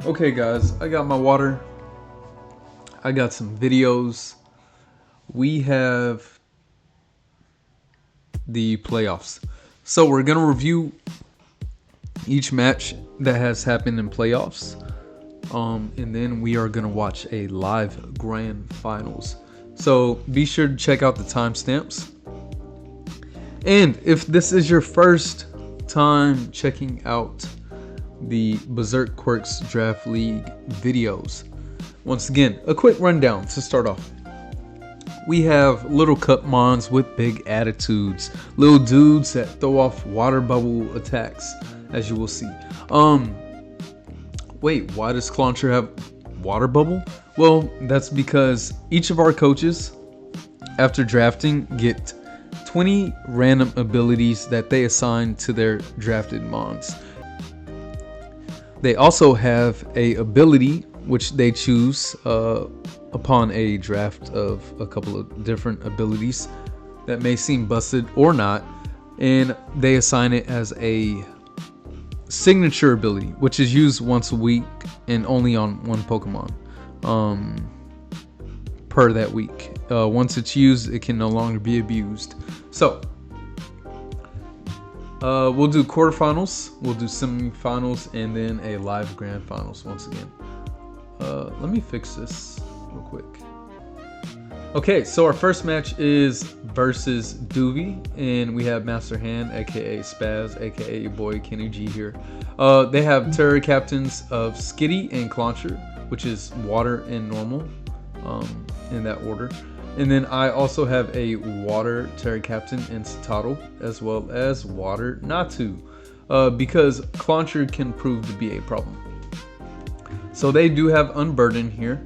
Okay guys, I got my water. I got some videos. We have the playoffs. So we're going to review each match that has happened in playoffs. And then we are going to watch a live grand finals. So be sure to check out the timestamps. And if this is your first time checking out the Berserk Quirks Draft League videos, once again, a quick rundown to start off. We have little cut mons with big attitudes, little dudes that throw off water bubble attacks, as you will see. Wait, why does Clauncher have water bubble? Well, that's because each of our coaches, after drafting, get 20 random abilities that they assign to their drafted mons. They also have a ability which they choose upon a draft of a couple of different abilities that may seem busted or not, and they assign it as a signature ability, which is used once a week and only on one Pokemon per that week. Once it's used, it can no longer be abused. So we'll do quarterfinals, we'll do semifinals, and then a live grand finals once again. Let me fix this real quick. Okay, so our first match is versus Doovie, and we have Master Hand, aka Spaz, aka your boy Kenny G here. They have Terror Captains of Skitty and Clauncher, which is water and normal, in that order. And then I also have a water Terror Captain in Satoto, as well as water Natu, because Clauncher can prove to be a problem. So they do have Unburden here.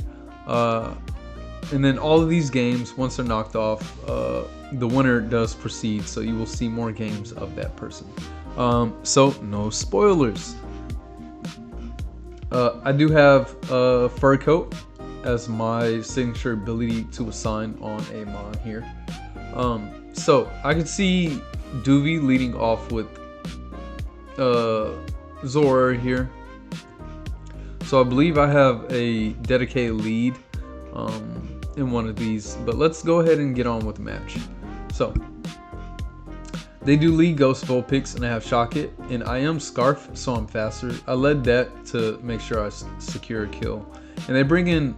And then all of these games, once they're knocked off, the winner does proceed. So you will see more games of that person. So no spoilers. I do have Fur Coat as my signature ability to assign on a mon here. So I could see Doovie leading off with Zora here. So I believe I have a dedicated lead in one of these, but let's go ahead and get on with the match. So they do lead Ghost Vulpix, and I have Shock It, and I am Scarf, so I'm faster. I led that to make sure I secure a kill. And they bring in,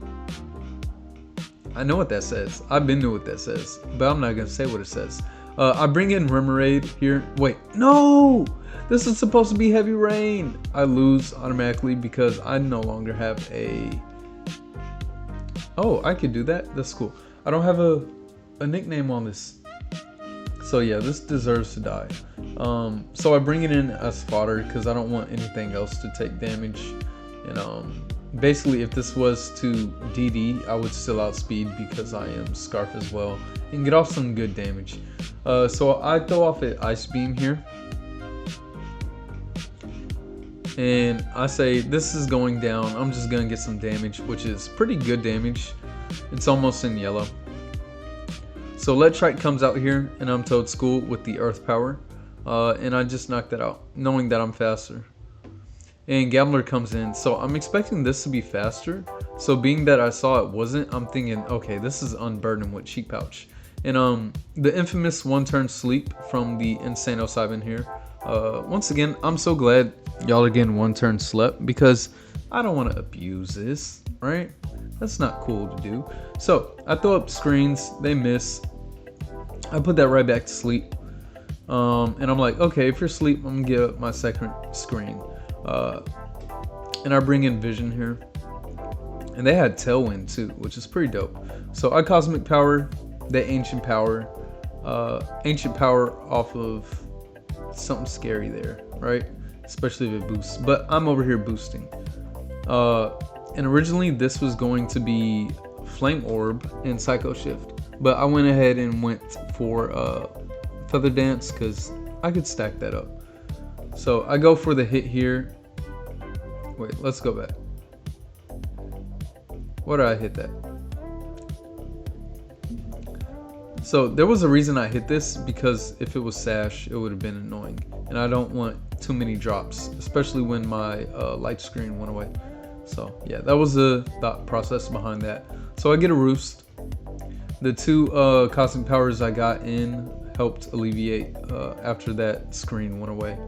I know what that says. I've been to what that says, but I'm not gonna say what it says. I bring in Remoraid here. Wait, no! This is supposed to be Heavy Rain. I lose automatically because I no longer have a... Oh, I could do that. That's cool. I don't have a nickname on this. So yeah, this deserves to die. So I bring it in as fodder because I don't want anything else to take damage. And basically, if this was to DD, I would still outspeed because I am Scarf as well and get off some good damage. So I throw off an Ice Beam here. And I say, this is going down. I'm just going to get some damage, which is pretty good damage. It's almost in yellow. So Letrite comes out here, and I'm Toad School with the Earth Power. And I just knocked that out, knowing that I'm faster. And Gambler comes in, so I'm expecting this to be faster. So being that I saw it wasn't, I'm thinking, okay, this is Unburdened with Cheek Pouch. And the infamous one-turn sleep from the Insano Saiban here. Once again, I'm so glad y'all are getting one-turn slept because I don't want to abuse this, right? That's not cool to do. So I throw up screens, they miss. I put that right back to sleep. And I'm like, okay, if you're asleep, I'm gonna give up my second screen. And I bring in Vision here. And they had Tailwind too, which is pretty dope. So I Cosmic Power, they Ancient Power. Ancient Power off of something scary there, right? Especially if it boosts. But I'm over here boosting. And originally this was going to be Flame Orb and Psycho Shift. But I went ahead and went for Feather Dance because I could stack that up. So I go for the hit here. Wait, let's go back. What did I hit that? So there was a reason I hit this, because if it was Sash, it would have been annoying. And I don't want too many drops, especially when my light screen went away. So yeah, that was the thought process behind that. So I get a roost. The 2 cosmic powers I got in helped alleviate after that screen went away.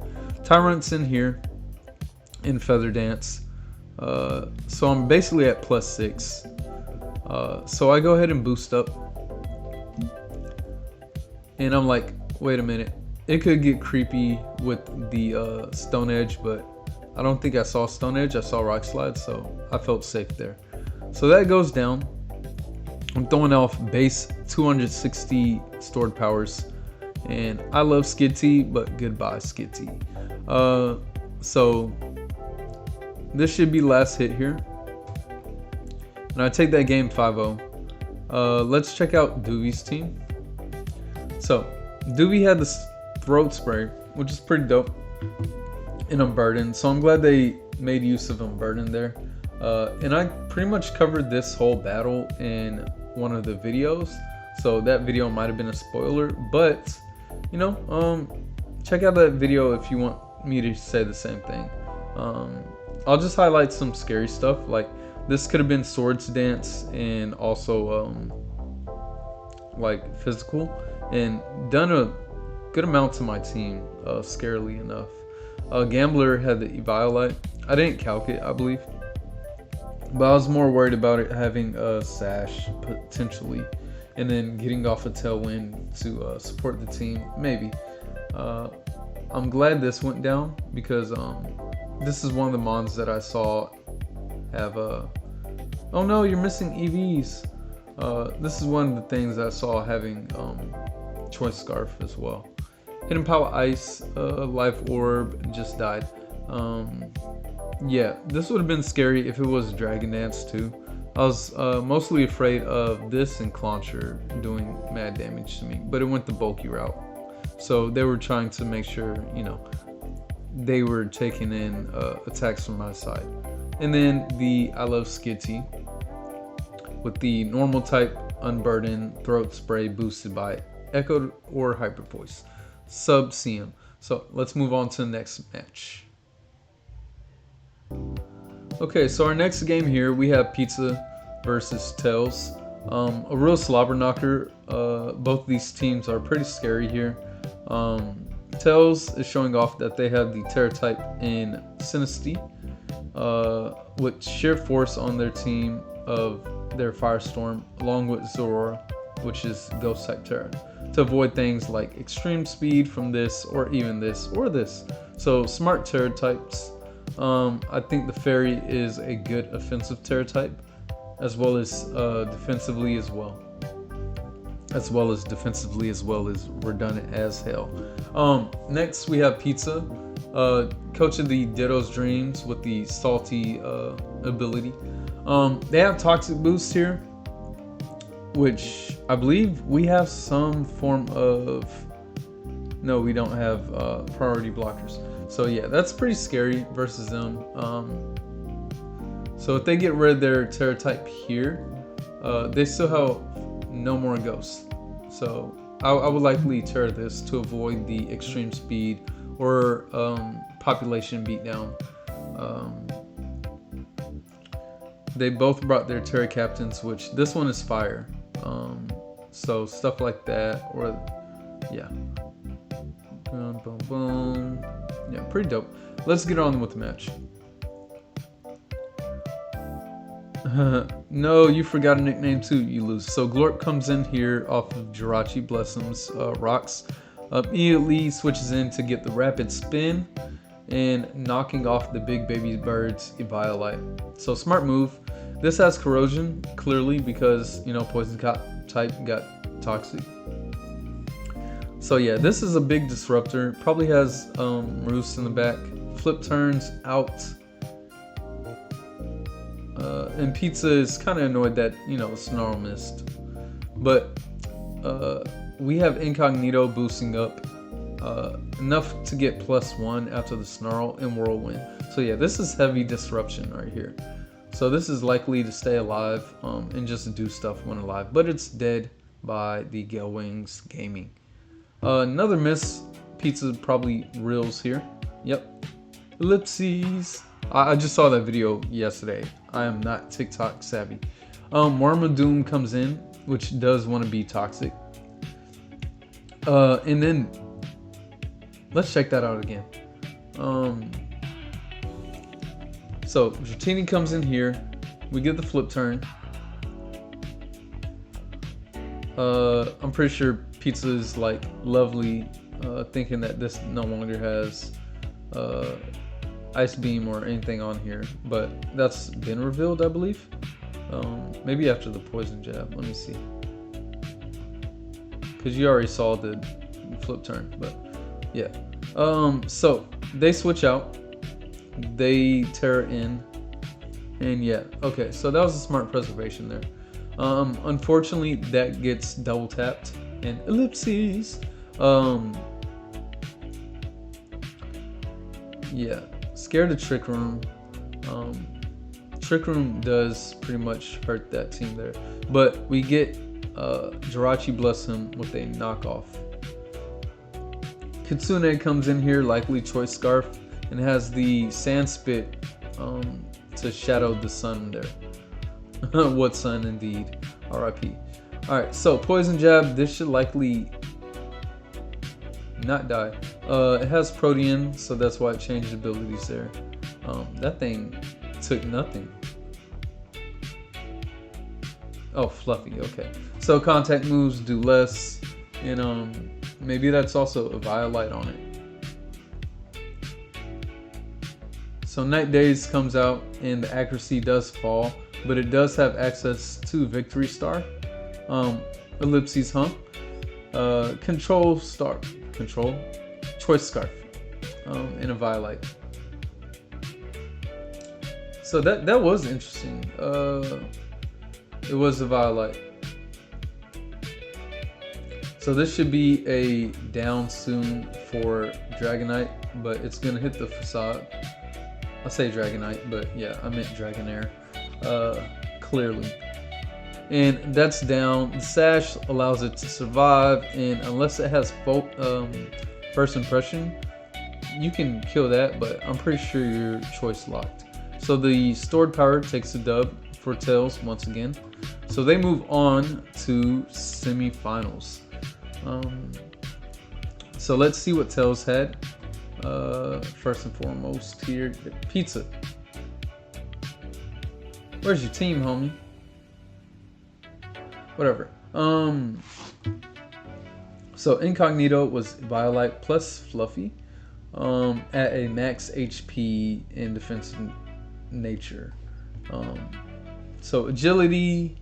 Tyrant's in here in Feather Dance. So I'm basically at +6. So I go ahead and boost up. And I'm like, wait a minute. It could get creepy with the Stone Edge, but I don't think I saw Stone Edge. I saw Rock Slide, so I felt safe there. So that goes down. I'm throwing off base 260 stored powers. And I love Skid T, but goodbye Skid T. So this should be last hit here. And I take that game 5-0. Let's check out Doobie's team. So Doobie had this throat spray, which is pretty dope, and Unburden. So I'm glad they made use of Unburden there. And I pretty much covered this whole battle in one of the videos. So that video might have been a spoiler, but you know, check out that video if you want me to say the same thing. I'll just highlight some scary stuff. Like this could have been Swords Dance and also like physical, and done a good amount to my team, scarily enough. Gambler had the Eviolite. I didn't calc it, I believe, but I was more worried about it having a Sash potentially, and then getting off a Tailwind to support the team, maybe. I'm glad this went down because this is one of the mons that I saw have oh no, you're missing EVs. This is one of the things that I saw having Choice Scarf as well. Hidden Power Ice, Life Orb just died. Yeah, this would have been scary if it was Dragon Dance too. I was mostly afraid of this and Clauncher doing mad damage to me, but it went the bulky route. So they were trying to make sure, you know, they were taking in attacks from my side. And then the I Love Skid T with the normal type Unburden throat spray boosted by Echoed or Hyper Voice. Sub CM. So let's move on to the next match. Okay, so our next game here we have Pizza versus Tails. A real slobber knocker. Both these teams are pretty scary here. Tails is showing off that they have the Terra type in Sinisty, with sheer force on their team of their Firestorm, along with Zorora, which is Ghost type Terra, to avoid things like extreme speed from this, or even this, or this. So smart Terra types. I think the Fairy is a good offensive Terra type, as well as defensively as well. As redundant as hell. Next we have Pizza, coach of the Ditto's Dreams with the salty ability. They have Toxic Boost here, which I believe we have some form of... No, we don't have priority blockers. So yeah, that's pretty scary versus them. So if they get rid of their Terra type here, they still have no more ghosts. So I would likely Terra this to avoid the extreme speed or population beatdown. They both brought their Terra captains, which this one is fire. So stuff like that, or yeah. Boom, boom, boom. Yeah, pretty dope. Let's get on with the match. No, you forgot a nickname too, you lose. So Glorp comes in here off of Jirachi Blessum's rocks. Immediately switches in to get the rapid spin and knocking off the big baby bird's Eviolite. So smart move. This has corrosion, clearly, because, you know, poison type got toxic. So yeah, this is a big disruptor. Probably has roost in the back. Flip turns out. And Pizza is kind of annoyed that, you know, Snarl missed. But we have Incognito boosting up enough to get +1 after the Snarl and Whirlwind. So yeah, this is heavy disruption right here. So this is likely to stay alive and just do stuff when alive. But it's dead by the Gale Wings Gaming. Another miss. Pizza probably reels here. Yep. Ellipses. I just saw that video yesterday. I am not TikTok savvy. Marmaduke comes in, which does want to be toxic. And then let's check that out again. So Dratini comes in here. We get the flip turn. I'm pretty sure Pizza is like lovely, thinking that this no longer has Ice Beam or anything on here, but that's been revealed, I believe. Maybe after the poison jab. Let me see, because you already saw the flip turn, but yeah. So they switch out, they tear in, and yeah. Okay, so that was a smart preservation there. Unfortunately, that gets double tapped and ellipses. Yeah, scared of Trick Room. Trick Room does pretty much hurt that team there, but we get Jirachi bless him with a knockoff. Kitsune comes in here, likely Choice Scarf, and has the Sand Spit to shadow the sun there. What sun indeed, RIP. Alright, so Poison Jab, this should likely not die. It has Protean, so that's why it changed abilities there. That thing took nothing. Oh, Fluffy, okay. So contact moves do less, and maybe that's also a Violite on it. So Night Days comes out, and the accuracy does fall, but it does have access to Victory Star, Ellipses Hump, Control Choice Scarf, and a Violite. So that was interesting. It was a Violite. So this should be a down soon for Dragonite, but it's gonna hit the facade. I say Dragonite, but yeah, I meant Dragonair. Clearly. And that's down. The sash allows it to survive, and unless it has first impression, you can kill that, but I'm pretty sure you're choice locked. So the stored power takes a dub for Tails once again. So they move on to semifinals. So let's see what Tails had. First and foremost here, Pizza. Where's your team, homie? Whatever. So Incognito was Violite plus Fluffy at a max HP and defensive nature. So Agility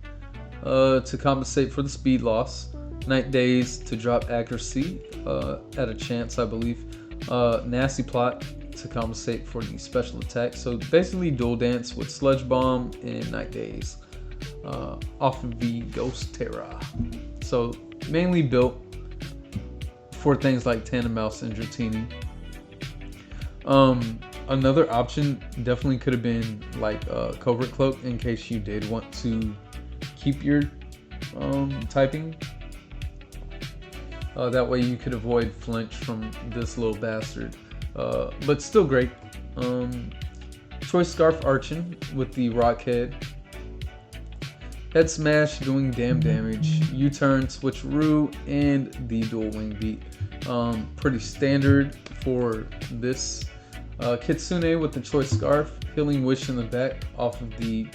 to compensate for the speed loss. Night Days to drop accuracy at a chance, I believe. Nasty Plot to compensate for the special attack. So basically Dual Dance with Sludge Bomb and Night Days off of the Ghost Terra. So mainly built for things like Tandem Mouse and Dratini. Another option definitely could have been like Covert Cloak in case you did want to keep your typing. That way you could avoid flinch from this little bastard. But still great. Choice Scarf Archon with the Rock Head. Head Smash doing damn damage. U-Turn, Switcheroo, and the Dual Wing Beat. Pretty standard for this. Kitsune with the Choice Scarf. Healing Wish in the back off of the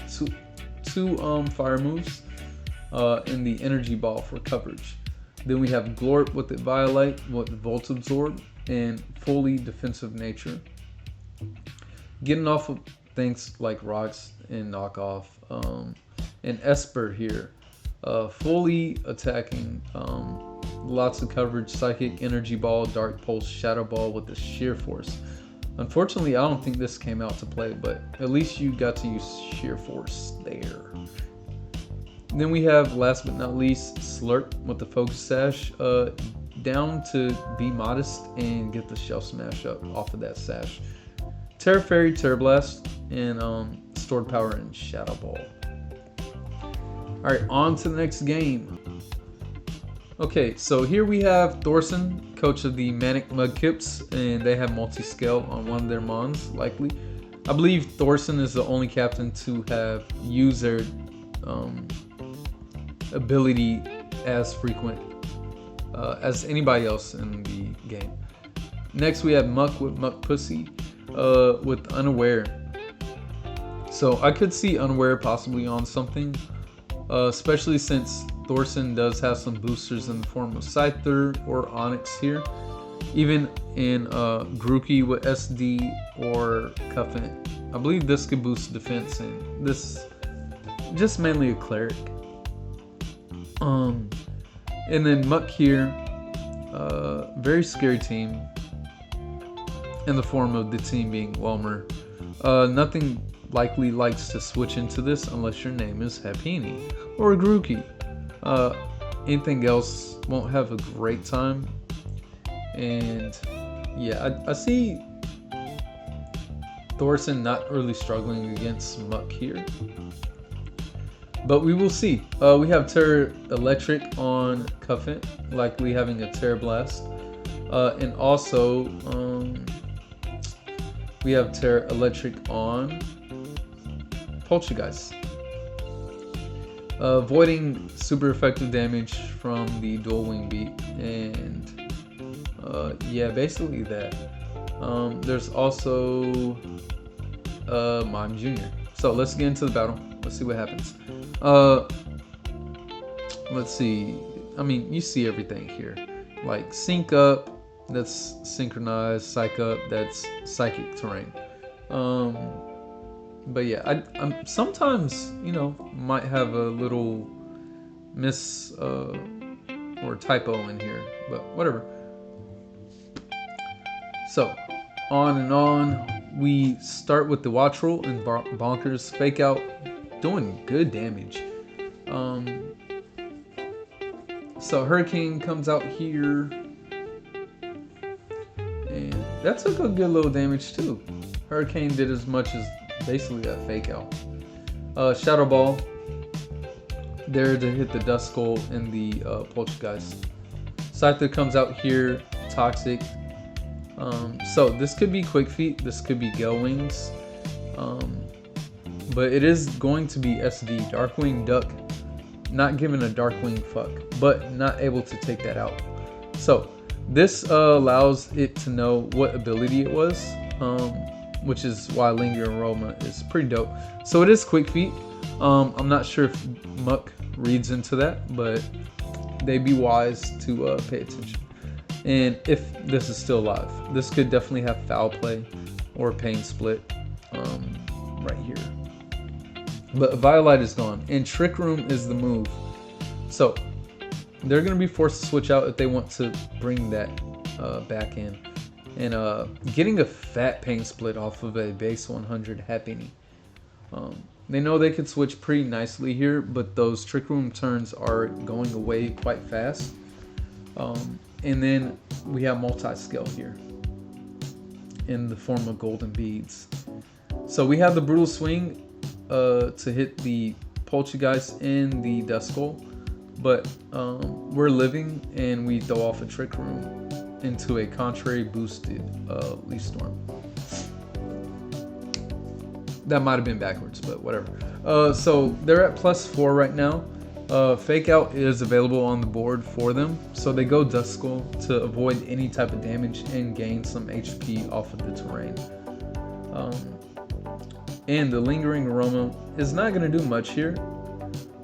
two fire moves. And the Energy Ball for coverage. Then we have Glorp with the Violite with Volt Absorb and fully defensive nature. Getting off of things like rocks and knockoff. And Esper here, fully attacking, lots of coverage, Psychic, Energy Ball, Dark Pulse, Shadow Ball with the Sheer Force. Unfortunately, I don't think this came out to play, but at least you got to use Sheer Force there. Then we have, last but not least, Slurp with the Focus Sash, down to be modest and get the Shell Smash up off of that sash. Terra Fairy, Terra Blast, and Stored Power and Shadow Ball. Alright, on to the next game. Okay, so here we have Thorson, coach of the Manic Mudkips, and they have multi-scale on one of their mons, likely. I believe Thorson is the only captain to have used their ability as frequent as anybody else in the game. Next we have Muck with Muck Pussy with Unaware. So I could see Unaware possibly on something, especially since Thorson does have some boosters in the form of Scyther or Onyx here. Even in Grookey with SD or Cuffant. I believe this could boost defense, and this just mainly a cleric. And then Muck here, very scary team in the form of the team being Whelmer. Nothing likely likes to switch into this unless your name is Happini or Grookey. Anything else won't have a great time. And yeah, I see Thorson not really struggling against Muck here, but we will see. We have Terra Electric on Cuffant, likely having a Terra Blast, and also we have Terra Electric on Poltergeist, avoiding super effective damage from the dual wing beat. And yeah, basically that. There's also Mime Jr. So let's get into the battle. Let's see what happens. Let's see. I mean, you see everything here. Like Sync Up, that's synchronized. Psych Up, that's psychic terrain. But yeah, I'm sometimes, you know, might have a little miss or typo in here, but whatever. So, on and on, we start with the Watch Roll and Bonkers Fake Out, doing good damage. So Hurricane comes out here, and that took a good little damage too. Hurricane did as much as basically a Fake Out. Shadow Ball, there to hit the Dust Skull and the Poltergeist. Scyther comes out here, Toxic. So this could be Quick Feet, this could be Gale Wings, but it is going to be SD, Darkwing Duck, not giving a Darkwing fuck, but not able to take that out. So this allows it to know what ability it was, which is why Lingering Aroma is pretty dope. So it is Quick Feet. I'm not sure if Muck reads into that, but they'd be wise to pay attention. And if this is still alive, this could definitely have Foul Play or Pain Split right here. But Violite is gone, and Trick Room is the move. So they're going to be forced to switch out if they want to bring that back in. And getting a fat Pain Split off of a base 100 Happiny. They know they could switch pretty nicely here, but those Trick Room turns are going away quite fast. And then we have multi-scale here in the form of golden beads. So we have the Brutal Swing to hit the Poltergeist and the Dust Skull, but we're living and we throw off a Trick Room into a contrary boosted Leaf Storm. That might have been backwards, but whatever. So they're at +4 right now. Fake Out is available on the board for them, so they go Dust Skull to avoid any type of damage and gain some HP off of the terrain. And the Lingering Aroma is not going to do much here,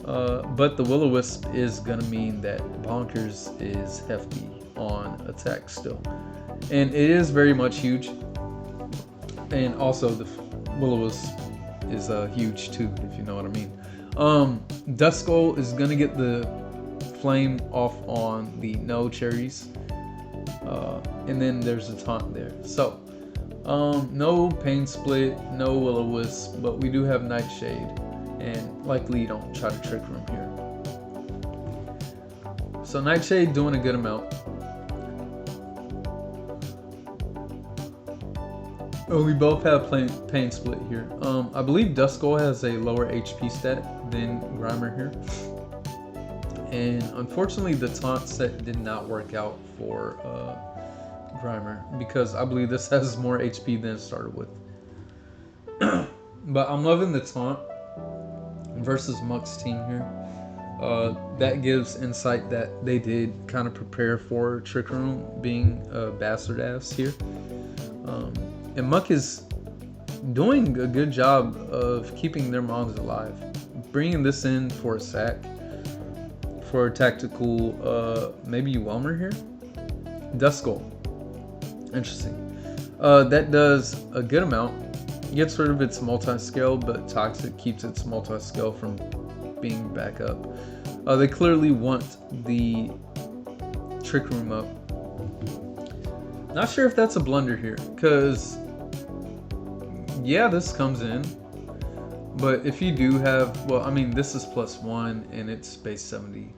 but the Will-O-Wisp is going to mean that Bonkers is hefty on attack still. And it is very much huge, and also the Will-O-Wisp is huge too, if you know what I mean. Dust Skull is gonna get the flame off on the no cherries, and then there's a taunt there. So no Pain Split, no Will-O-Wisp, but we do have Nightshade, and likely you don't try to Trick Room here. So Nightshade doing a good amount. Oh, we both have Pain Split here. I believe Dust Skull has a lower HP stat than Grimer here. And unfortunately, the taunt set did not work out for Grimer, because I believe this has more HP than it started with. But I'm loving the taunt versus Muck's team here. That gives insight that they did kind of prepare for Trick Room being a bastard ass here. And Muck is doing a good job of keeping their mons alive. Bringing this in for a sack, for a tactical, maybe Whelmer here? Dust Skull. Interesting. That does a good amount. Gets rid of its multi-scale, but Toxic keeps its multi-scale from being back up. They clearly want the Trick Room up. Not sure if that's a blunder here, because yeah, this comes in. But if you do have, well, I mean, this is +1 and it's base 70.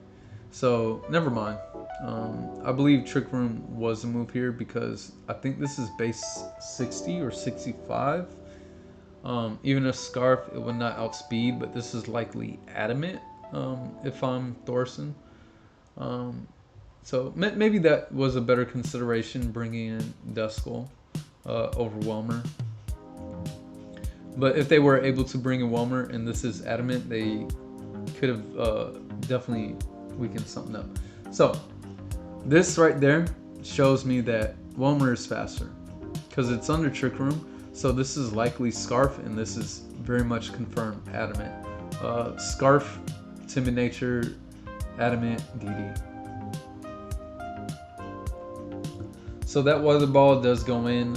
So never mind. I believe Trick Room was a move here because I think this is base 60 or 65. Even a Scarf, it would not outspeed, but this is likely Adamant if I'm Thorson. So maybe that was a better consideration, bringing in Duskull over Whelmer. But if they were able to bring in Whelmer and this is Adamant, they could have definitely weakened something up. So this right there shows me that Whelmer is faster because it's under Trick Room. So this is likely Scarf, and this is very much confirmed Adamant. Scarf, Timid Nature, Adamant, DD. So that weather ball does go in.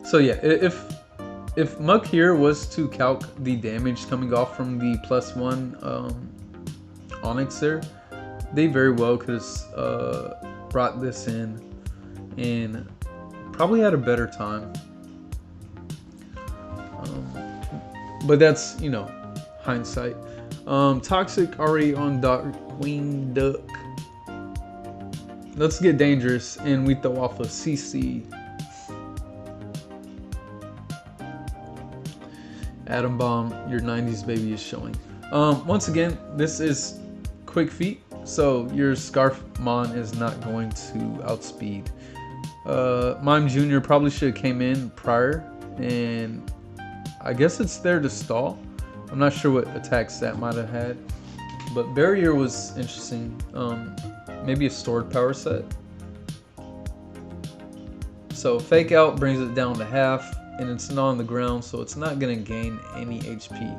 So yeah, if Muck here was to calc the damage coming off from the +1 Onyx there, they very well could have brought this in and probably had a better time. But that's, you know, hindsight. Toxic already on Darkwing Duck. Let's get dangerous and we throw off a CC. Atom Bomb, your 90s baby is showing. Once again, this is quick feet, so your Scarf Mon is not going to outspeed. Mime Jr. probably should have came in prior, and I guess it's there to stall. I'm not sure what attacks that might have had, but Barrier was interesting. Maybe a stored power set. So Fake Out brings it down to half, and it's not on the ground, so it's not going to gain any HP.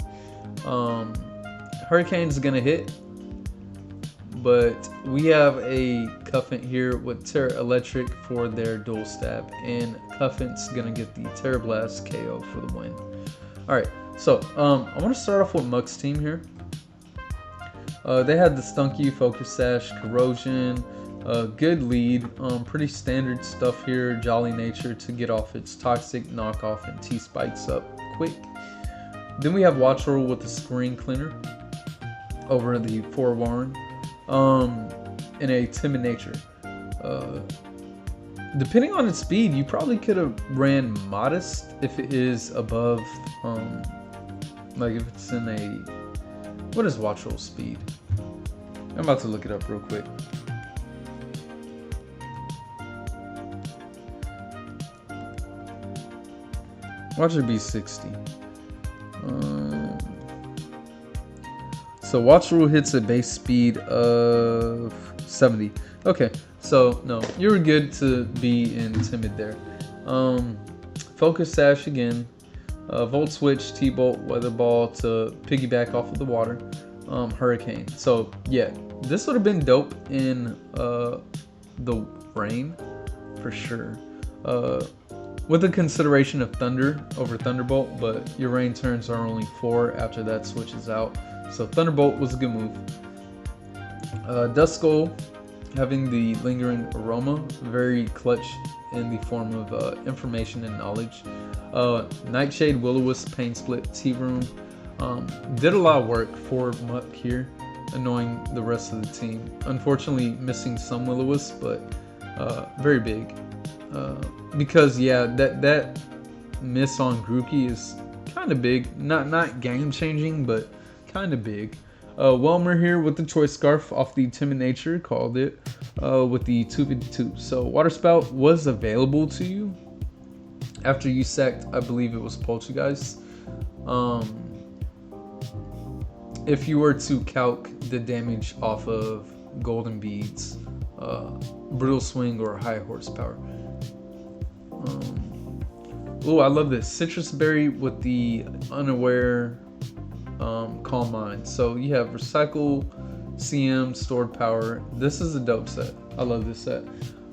Hurricane's going to hit, but we have a Cuffent here with Terra Electric for their dual stab, and Cuffent's going to get the Terra Blast KO for the win. Alright, so I want to start off with Muck's team here. They had the Stunky, Focus Sash, Corrosion, good lead, pretty standard stuff here. Jolly Nature to get off its Toxic, Knockoff, and T-Spikes up quick. Then we have Watch Roll with the Screen Cleaner over the Forewarn, and a Timid Nature. Depending on its speed, you probably could have ran Modest if it is above, like if it's in a, what is Watch Roll speed? I'm about to look it up real quick. Watch it be 60. So Watch Rule hits a base speed of 70. Okay, so no, you were good to be in Timid there. Focus Sash again. Volt Switch, T-Bolt, Weather Ball to piggyback off of the water. Hurricane. So yeah, this would have been dope in the rain for sure. With the consideration of Thunder over Thunderbolt, but your rain turns are only 4 after that switches out. So Thunderbolt was a good move. Duskull having the Lingering Aroma, very clutch in the form of information and knowledge. Nightshade, Will-O-Wisp, Pain Split, T-Room. Did a lot of work for Muck here, annoying the rest of the team. Unfortunately missing some Will-O-Wisp, but very big. Because yeah, that miss on Grookey is kind of big. Not game changing, but kind of big. Whelmer here with the Choice Scarf off the Timid Nature, called it with the 252. So Water Spout was available to you, After you sacked, I believe it was Poltergeist. If you were to calc the damage off of Golden Beads, Brutal Swing, or High Horsepower. Oh, I love this. Citrus Berry with the Unaware Calm Mind. So you have Recycle, CM, Stored Power. This is a dope set. I love this set.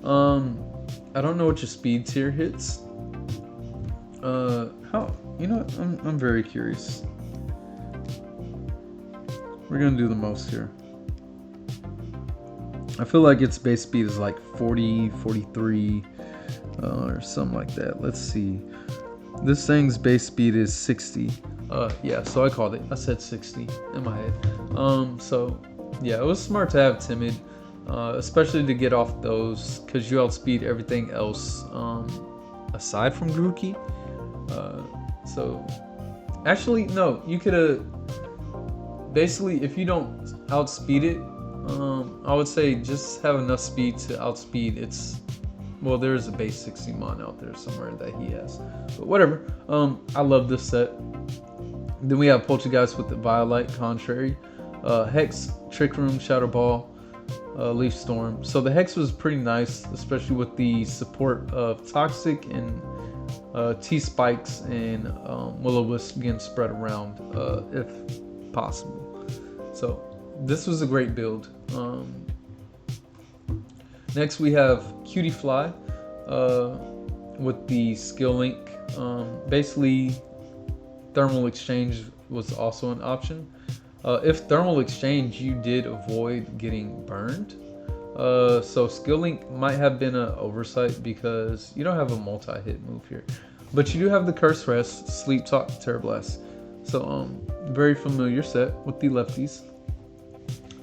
I don't know what your speed tier hits. How? You know what? I'm very curious. We're gonna do the most here. I feel like its base speed is like 40, 43, or something like that. Let's see. This thing's base speed is 60. Yeah, so I called it. I said 60 in my head. So yeah, it was smart to have Timid, especially to get off those, because you outspeed everything else aside from Grookey. So actually, no, you could have. Basically, if you don't outspeed it, I would say just have enough speed to outspeed its. Well, there's a base 60 mon out there somewhere that he has, but whatever. I love this set. Then we have Poltergeist with the Violite Contrary, Hex, Trick Room, Shadow Ball, Leaf Storm. So the Hex was pretty nice, especially with the support of Toxic and T-Spikes and Will-O-Wisp getting spread around if possible. So this was a great build. Next we have Cutie Fly with the Skill Link. Basically, Thermal Exchange was also an option. If Thermal Exchange, you did avoid getting burned. So Skill Link might have been an oversight because you don't have a multi-hit move here. But you do have the Curse Rest, Sleep Talk, Terror Blast. So very familiar set with the lefties.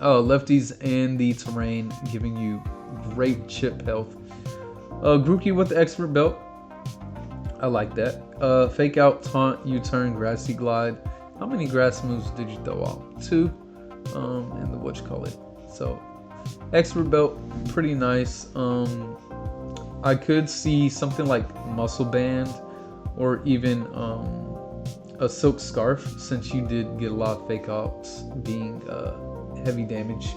Lefties and the terrain giving you great chip health. Grookey with the Expert Belt. I like that. Fake Out, Taunt, U-Turn, Grassy Glide. How many grass moves did you throw out? 2. And the whatchamacallit. So Expert Belt, pretty nice. I could see something like Muscle Band or even a Silk Scarf, since you did get a lot of fake outs being heavy damage.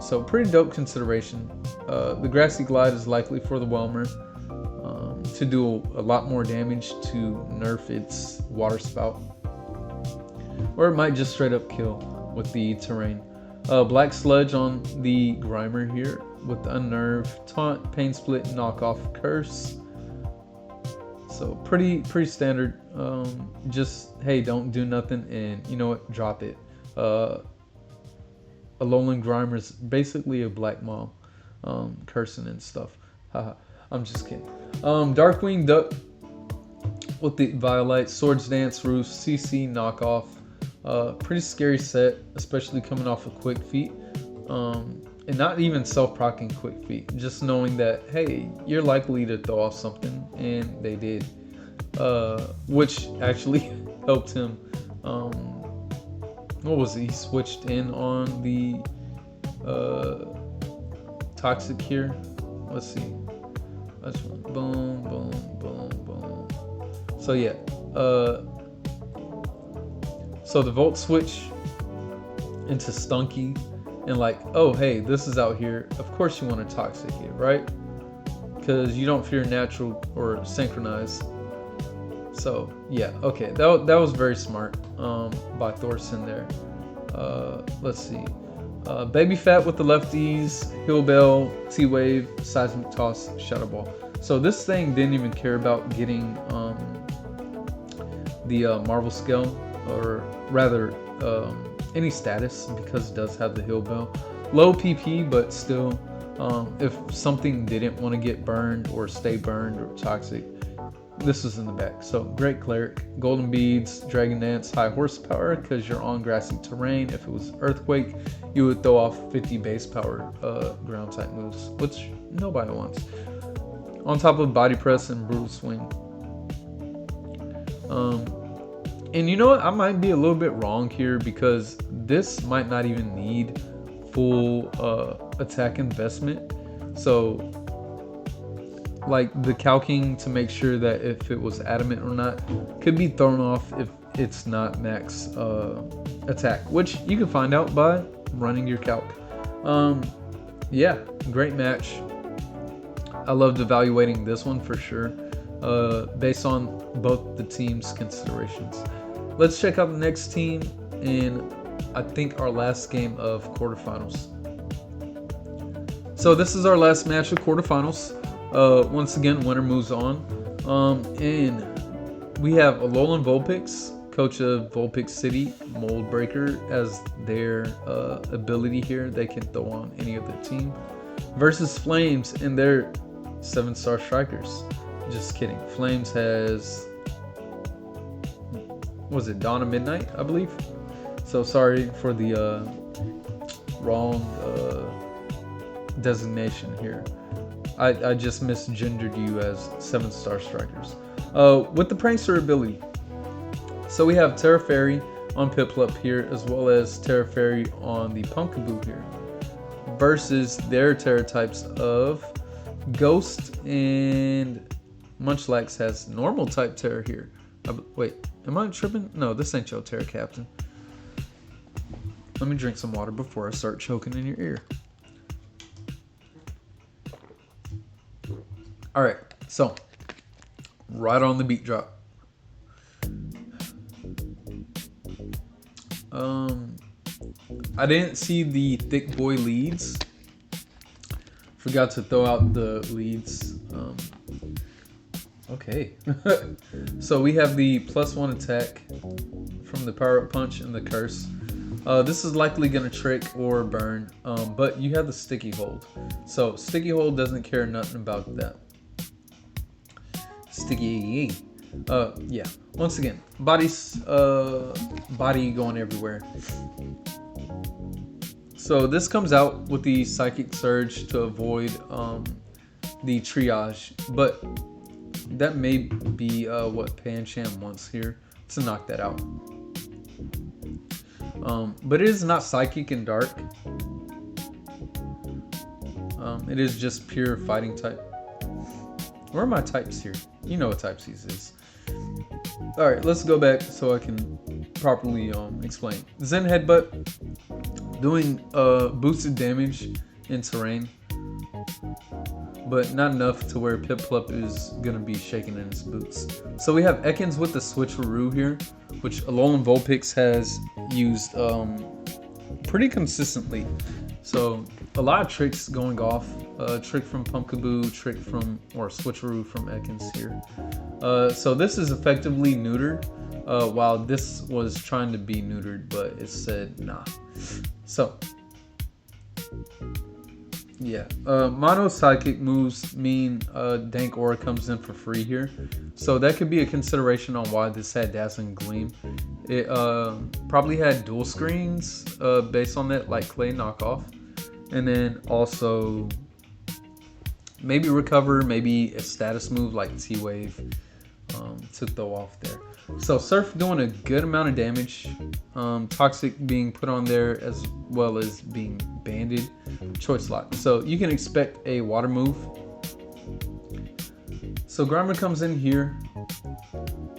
So pretty dope consideration. The Grassy Glide is likely for the Whelmer to do a lot more damage to nerf its Water Spout. Or it might just straight up kill with the terrain. Black Sludge on the Grimer here with the Unnerve, Taunt, Pain Split, Knockoff, Curse. So pretty standard. Just, hey, don't do nothing, and you know what, drop it. Alolan Grimer's basically a Black Mom, cursing and stuff. Haha, I'm just kidding. Darkwing Duck with the Violite, Swords Dance, Roost, CC, Knockoff. Pretty scary set, especially coming off a Quick Feet. And not even self-proccing Quick Feet, just knowing that, hey, you're likely to throw off something, and they did. Which actually helped him. What was it? He switched in on the Toxic here. Let's see. That's boom, boom, boom, boom. So yeah. So the Volt switch into Stunky, and like, oh hey, this is out here. Of course you want to Toxic it, right? Because you don't fear natural or synchronize. So yeah, okay, that was very smart by Thorson there. Let's see. Baby Fat with the lefties, Hill Bell, T-Wave, Seismic Toss, Shadow Ball. So this thing didn't even care about getting the Marvel Scale, or rather any status, because it does have the Hill Bell. Low PP, but still, if something didn't want to get burned or stay burned or toxic, this is in the back. So great Cleric. Golden Beads, Dragon Dance, High Horsepower, because you're on grassy terrain. If it was Earthquake, you would throw off 50 base power ground type moves, which nobody wants. On top of Body Press and Brutal Swing. And you know what? I might be a little bit wrong here, because this might not even need full attack investment. So like the calking to make sure that if it was adamant or not could be thrown off if it's not max attack, which you can find out by running your calc. Yeah, great match. I loved evaluating this one for sure, based on both the teams' considerations. Let's check out the next team in, I think, our last game of quarterfinals. So this is our last match of quarterfinals. Once again, winner moves on. And we have Alolan Vulpix, coach of Vulpix City, Mold Breaker as their ability here. They can throw on any other team. Versus Flames and their 7-star strikers. Just kidding. Flames has, was it Dawn of Midnight, I believe? So sorry for the wrong designation here. I just misgendered you as 7-star strikers. With the Prankster ability. So we have Terra Fairy on Piplup here, as well as Terra Fairy on the Pumpkaboo here. Versus their Terra types of Ghost and Munchlax has normal type Terra here. Wait, am I tripping? No, this ain't your Terra Captain. Let me drink some water before I start choking in your ear. Alright, so right on the beat drop. I didn't see the thick boy leads. Forgot to throw out the leads. Okay. So we have the +1 attack from the Power Up Punch and the Curse. This is likely going to trick or burn, but you have the Sticky Hold. So Sticky Hold doesn't care nothing about that. Sticky. Yeah. Once again, body going everywhere. So this comes out with the Psychic Surge to avoid the triage, but that may be what Pancham wants here to knock that out. But it is not Psychic and Dark. It is just pure fighting type. Where are my types here? You know what types is. Alright, let's go back so I can properly explain. Zen Headbutt, doing boosted damage in terrain, but not enough to where Piplup is going to be shaking in his boots. So we have Ekans with the Switcheroo here, which Alolan Vulpix has used pretty consistently. So a lot of tricks going off. Trick from Pumpkaboo, trick from, or Switcheroo from Ekans here. So this is effectively neutered, while this was trying to be neutered, but it said nah. So yeah, mono Psychic moves mean Dank Aura comes in for free here. So that could be a consideration on why this had Dazzling Gleam. It probably had dual screens based on that, like Clay Knockoff. And then also maybe Recover, maybe a status move like T-Wave to throw off there. So Surf doing a good amount of damage. Toxic being put on there as well as being banded. Choice Lock. So you can expect a water move. So Grimer comes in here.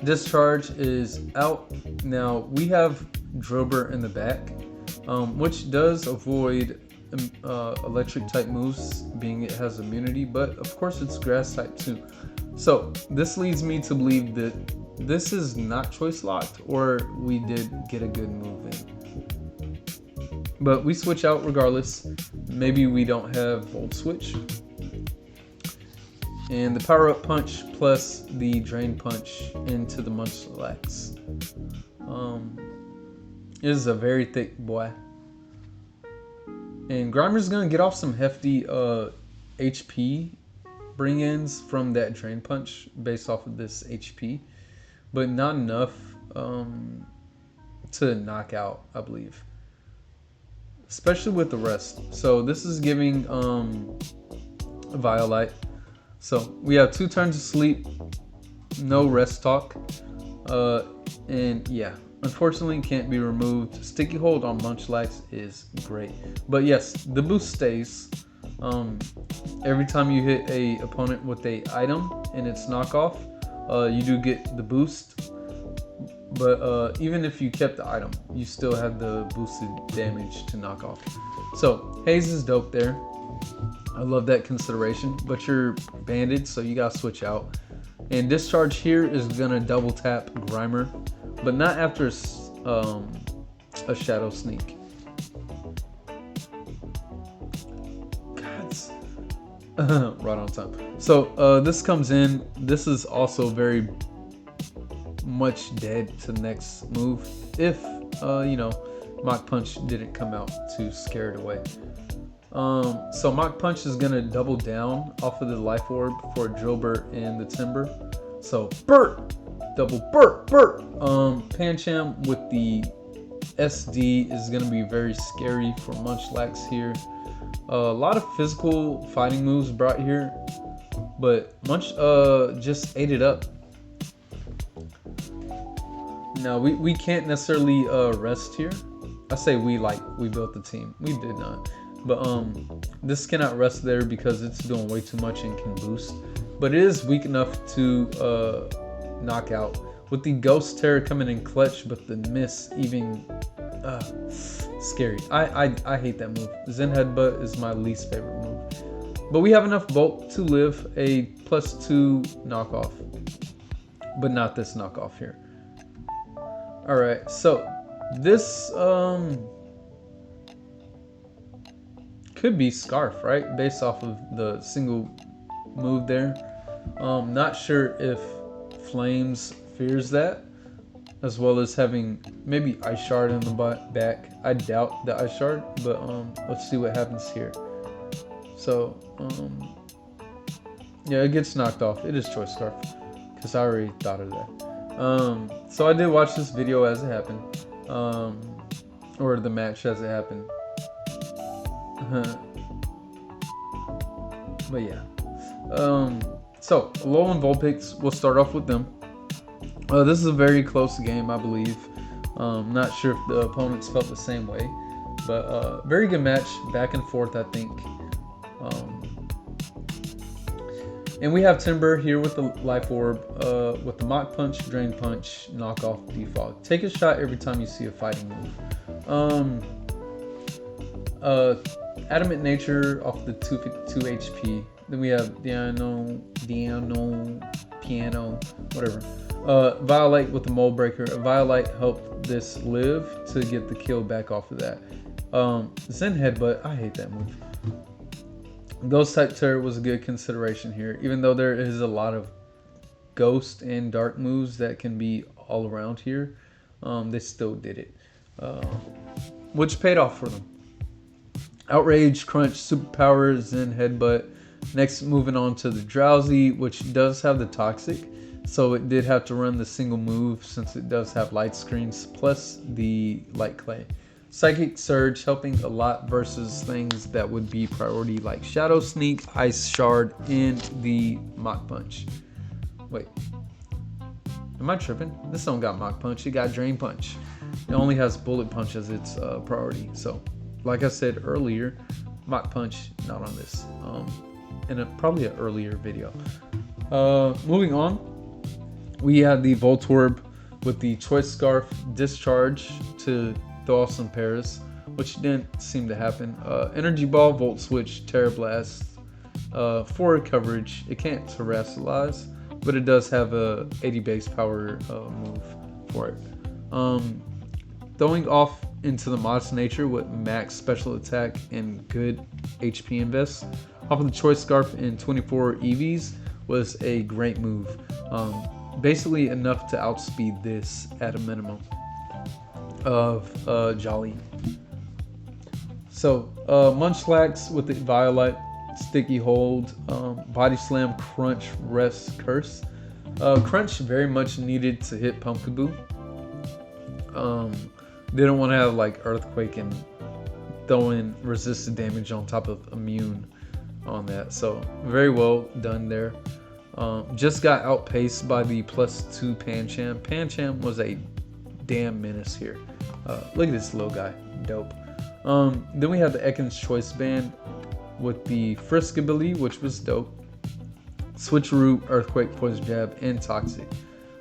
Discharge is out. Now we have Drober in the back, which does avoid electric type moves, being it has immunity, but of course it's grass type too. So this leads me to believe that this is not choice locked, or we did get a good move in. But we switch out regardless. Maybe we don't have Volt Switch. And the Power Up Punch plus the Drain Punch into the Munchlax. It is a very thick boy. And Grimer's gonna get off some hefty HP bring-ins from that Drain Punch based off of this HP, but not enough to knock out, I believe. Especially with the rest. So this is giving Violite. So we have 2 turns of sleep, no rest talk, and yeah, unfortunately can't be removed. Sticky Hold on Munchlax is great, but yes, the boost stays. every time you hit a opponent with a item and its knockoff, you do get the boost. But even if you kept the item, you still have the boosted damage to knock off. So Haze is dope there. I love that consideration, but you're banded, so you gotta switch out. And Discharge here is gonna double tap Grimer, but not after a Shadow Sneak. Right on time. So this comes in. This is also very much dead to the next move if you know, Mach Punch didn't come out to scare it away. So Mach Punch is gonna double down off of the Life Orb for Drillburt and the Timber. So Burt, double Burt. Pancham with the SD is gonna be very scary for Munchlax here. A lot of physical fighting moves brought here, but Munch just ate it up. Now we can't necessarily rest here. I say we, like we built the team. We did not. But this cannot rest there because it's doing way too much and can boost. But it is weak enough to knock out. With the Ghost Terror coming in clutch, but the miss even scary. I hate that move. Zen Headbutt is my least favorite move. But we have enough bulk to live a +2 knockoff. But not this knockoff here. Alright, so this could be Scarf, right? Based off of the single move there. Not sure if Flames fears that, as well as having maybe Ice Shard in the back. I doubt the Ice Shard, but let's see what happens here. So yeah, it gets knocked off. It is Choice Scarf, because I already thought of that. So I did watch this video as it happened, or the match as it happened. But yeah. So Alolan Vulpix, we'll start off with them. This is a very close game, I believe. Not sure if the opponents felt the same way, but very good match, back and forth, I think. And we have Timber here with the Life Orb, with the Mach Punch, Drain Punch, Knockoff, Defog. Take a shot every time you see a fighting move. Adamant Nature off the 2 HP. Then we have Piano, whatever. Violate with the Mold Breaker. Violate helped this live to get the kill back off of that. Zen Headbutt, I hate that move. Ghost type Terror was a good consideration here, even though there is a lot of ghost and dark moves that can be all around here. They still did it, which paid off for them. Outrage, Crunch, Superpower, Zen Headbutt. Next, moving on to the Drowsy, which does have the Toxic, so it did have to run the single move since it does have light screens plus the Light Clay. Psychic Surge helping a lot versus things that would be priority like Shadow Sneak, Ice Shard, and the Mach Punch. Wait, am I tripping? This don't got Mach Punch, it got Drain Punch. It only has Bullet Punch as its priority. So, like I said earlier, Mach Punch not on this. In probably an earlier video. Moving on, we had the Voltorb with the Choice Scarf Discharge to throw off some pairs, which didn't seem to happen. Energy Ball, Volt Switch, Terra Blast, for coverage. It can't Terrasilize, but it does have a 80 base power move for it. Throwing off into the Modest Nature with max special attack and good HP invest off of the Choice Scarf and 24 EVs was a great move. Basically enough to outspeed this at a minimum of Jolly. So Munchlax with the Violet, Sticky Hold, Body Slam, Crunch, Rest, Curse. Crunch very much needed to hit Pumpkaboo. Didn't want to have like Earthquake and throwing resisted damage on top of Immune on that. So very well done there. Just got outpaced by the +2 Pancham. Pancham was a damn menace here. Look at this little guy, dope. Then we have the Ekans Choice Band. with the Frisk ability, which was dope. Switcheroo, Earthquake, Poison Jab, and Toxic.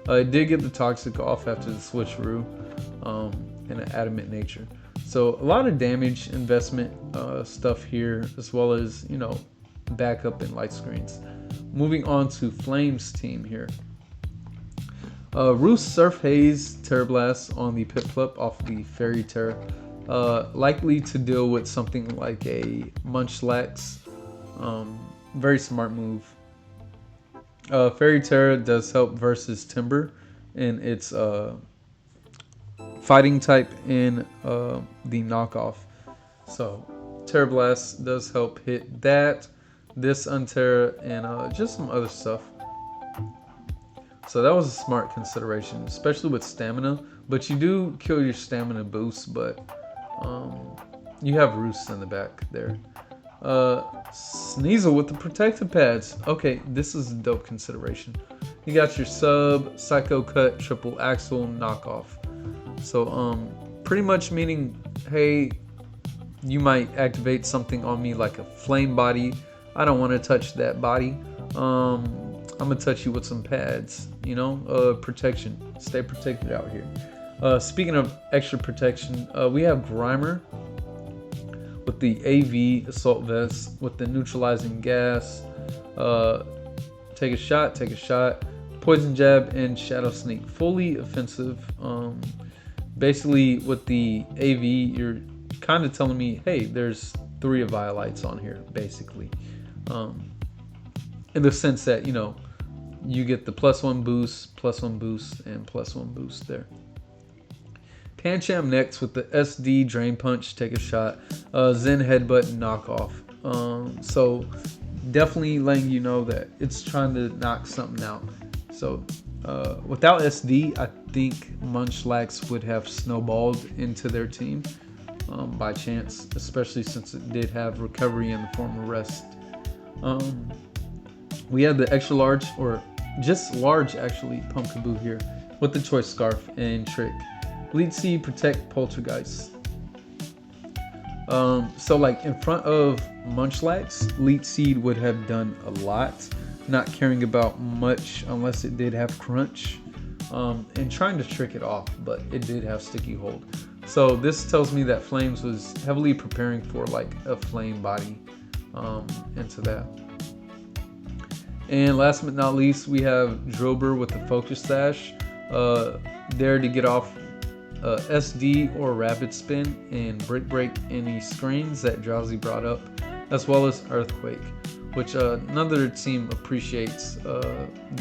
It did get the Toxic off after the Switcheroo and an Adamant Nature. So a lot of damage investment stuff here, as well as, you know, backup and light screens. Moving on to Flames team here. Roost, Surf Haze, Terra Blast on the Piplup off the Fairy Terra. Likely to deal with something like a Munchlax. Very smart move. Fairy Terra does help versus Timber in its fighting type in the knockoff. So Terra Blast does help hit that, this Unterra, and just some other stuff. So that was a smart consideration, especially with stamina. But you do kill your stamina boost, but you have Roost in the back there. Sneasel with the protective pads. Okay, this is a dope consideration. You got your sub, Psycho Cut, Triple Axle, knockoff. So pretty much meaning, hey, you might activate something on me like a flame body. I don't want to touch that body. I'm gonna touch you with some pads, you know, protection. Stay protected out here. Speaking of extra protection, we have Grimer with the AV Assault Vest with the neutralizing gas. Take a shot. Poison Jab and Shadow Sneak. Fully offensive. Basically, with the AV, you're kind of telling me, hey, there's 3 Violites on here, basically. In the sense that, you know, you get the +1 boost, +1 boost, and +1 boost there. Pancham next with the SD Drain Punch, take a shot. Zen Headbutt, knockoff. So definitely letting you know that it's trying to knock something out. So without SD, I think Munchlax would have snowballed into their team by chance, especially since it did have recovery in the form of rest. We have the extra large, or just large actually, Pumpkaboo here with the Choice Scarf and Trick. Lead Seed, Protect, Poltergeist. So like in front of Munchlax, Lead Seed would have done a lot, not caring about much unless it did have Crunch, and trying to trick it off, but it did have Sticky Hold. So this tells me that Flames was heavily preparing for like a flame body into that. And last but not least, we have Drober with the Focus Sash, there to get off SD or Rapid Spin and Break any screens that Drowsy brought up, as well as Earthquake, which another team appreciates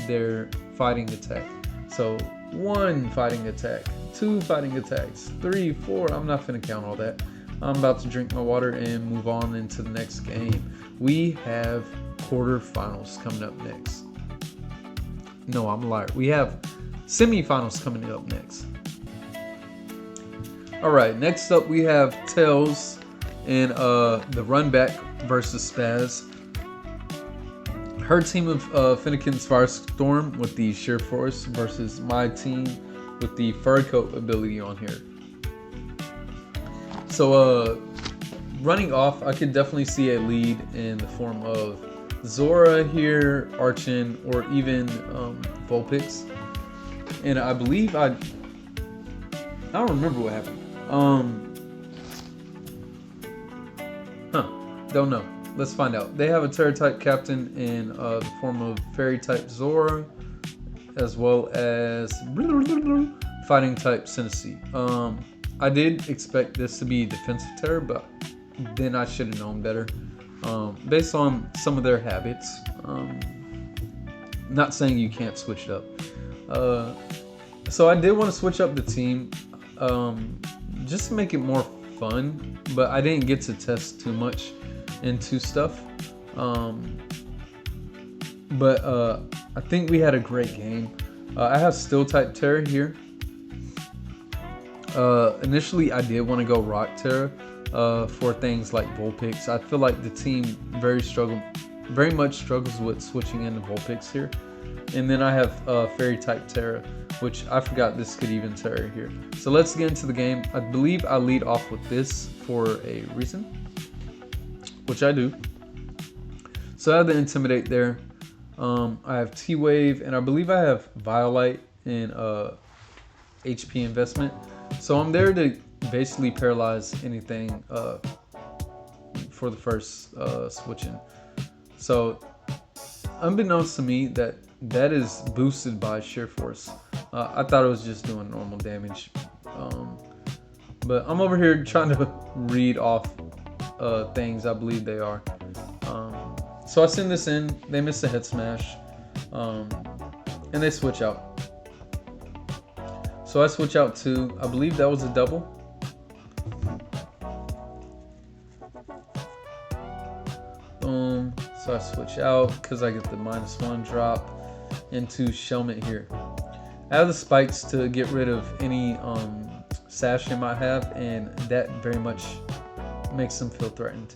their fighting attack. So 1 fighting attack, 2 fighting attacks, 3, 4, I'm not gonna count all that. I'm about to drink my water and move on into the next game. We have quarterfinals coming up next. No, I'm a liar. We have semifinals coming up next. Alright, next up we have Tails and the Runback versus Spaz. Her team of Finnegan's Firestorm with the Sheer Force versus my team with the Fur Coat ability on here. So running off, I could definitely see a lead in the form of Zora here, Archon, or even Vulpix. And I believe I don't remember what happened. Don't know. Let's find out. They have a Terra type captain in the form of Fairy type Zora, as well as fighting type Cinnacy. I did expect this to be defensive Terra, but then I should have known better. Based on some of their habits. Not saying you can't switch it up. So I did want to switch up the team just to make it more fun, but I didn't get to test too much into stuff. But I think we had a great game. I have Steel type Terra here. Initially, I did want to go Rock Terra for things like Vulpix. I feel like the team very much struggles with switching into Vulpix here. And then I have Fairy type Terra, which I forgot this could even Terra here. So let's get into the game. I believe I lead off with this for a reason, which I do. So I have the Intimidate there. I have T-Wave, and I believe I have Violite and HP investment. So I'm there to basically paralyze anything for the first switching. So unbeknownst to me, that is boosted by Sheer Force. I thought it was just doing normal damage. But I'm over here trying to read off things. I believe they are. So I send this in. They miss a head smash. And they switch out. So I switch out to, I believe that was a double. Boom. So I switch out because I get the -1 drop into Shelmet here. I have the spikes to get rid of any sash they might have, and that very much makes them feel threatened.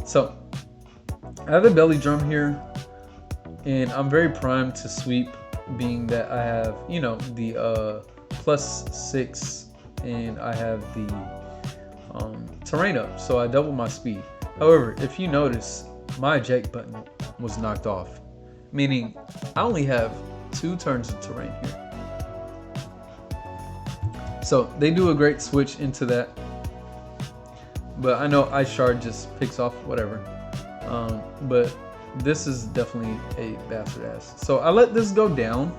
So I have the belly drum here, and I'm very primed to sweep, being that I have, you know, the +6 and I have the terrain up, so I double my speed. However, if you notice, my eject button was knocked off, meaning I only have 2 turns of terrain here. So they do a great switch into that, but I know Ice Shard just picks off whatever. But this is definitely a bastard ass. So I let this go down,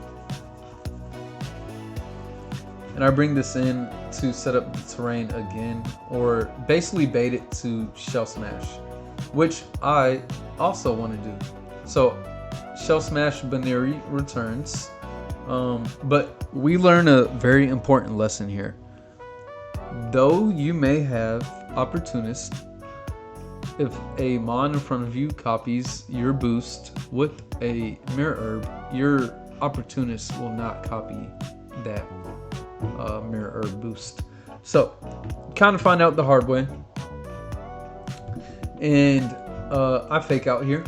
and I bring this in to set up the terrain again, or basically bait it to Shell Smash, which I also want to do. So Shell Smash Baneri returns, but we learn a very important lesson here. Though you may have Opportunist, if a mon in front of you copies your boost with a Mirror Herb, your Opportunist will not copy that Mirror Herb boost. So kind of find out the hard way, and I fake out here,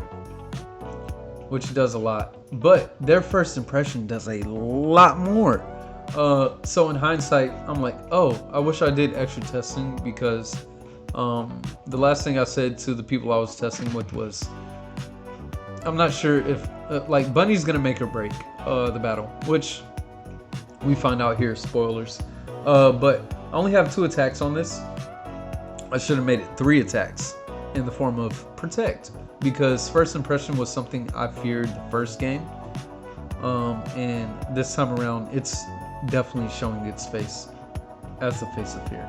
which does a lot, but their first impression does a lot more. So in hindsight, I'm like, oh, I wish I did extra testing, because the last thing I said to the people I was testing with was, I'm not sure if like Bunny's gonna make or break the battle, which we find out here, spoilers. But I only have 2 attacks on this. I should have made it 3 attacks in the form of Protect, because first impression was something I feared the first game, and this time around it's definitely showing its face as the face of fear.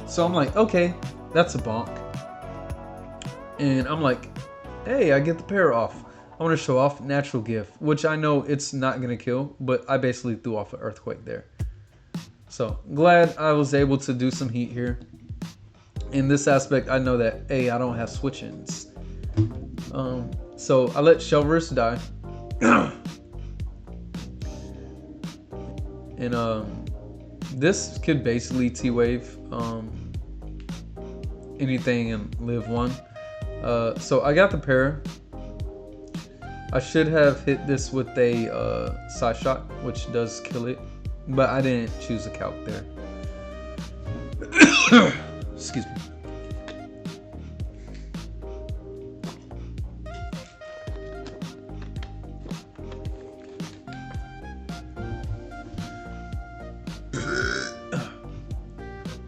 So I'm like, okay, that's a bonk. And I'm like, hey, I get the pair off. I want to show off Natural Gift, which I know it's not going to kill, but I basically threw off an Earthquake there. So glad I was able to do some heat here. In this aspect, I know that, hey, I don't have switch-ins. So I let Shelverse die. And this could basically T-Wave anything and live 1. So I got the pair. I should have hit this with a side shot, which does kill it, but I didn't choose a calc there. Excuse me.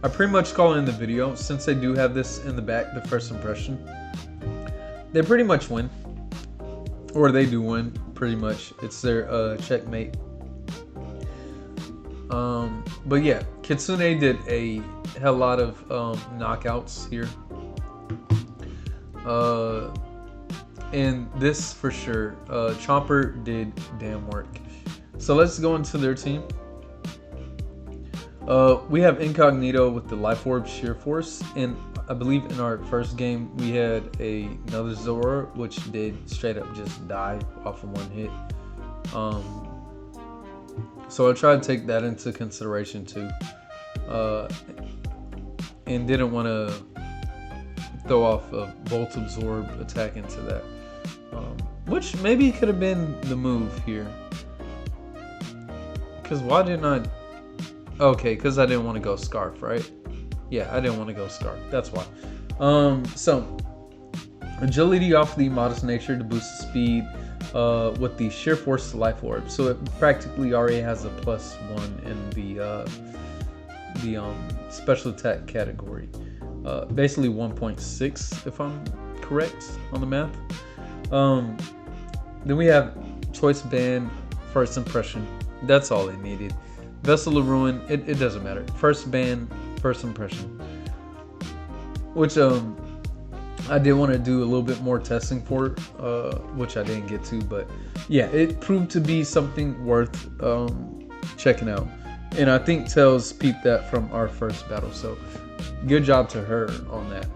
I pretty much call it in the video, since they do have this in the back, the first impression. They pretty much win. Or they do win, pretty much. It's their checkmate. But yeah, Kitsune did a hell lot of knockouts here. And this for sure. Chomper did damn work. So let's go into their team. We have Incognito with the Life Orb Sheer Force, and I believe in our first game we had another Zora, which did straight up just die off of 1 hit. So I tried to take that into consideration too, and didn't want to throw off a Volt Absorb attack into that, which maybe could have been the move here. Because why didn't I? Okay, because I didn't want to go Scarf, right? Yeah, I didn't want to go Scarf. That's why. So Agility off the modest nature to boost the speed with the sheer force life orb. So it practically already has a +1 in the special attack category. Basically 1.6 if I'm correct on the math. Then we have choice band, first impression. That's all they needed. Vessel of Ruin, it doesn't matter. First band, first impression. Which I did want to do a little bit more testing for, which I didn't get to, but yeah, it proved to be something worth checking out. And I think Tails peeped that from our first battle, so good job to her on that.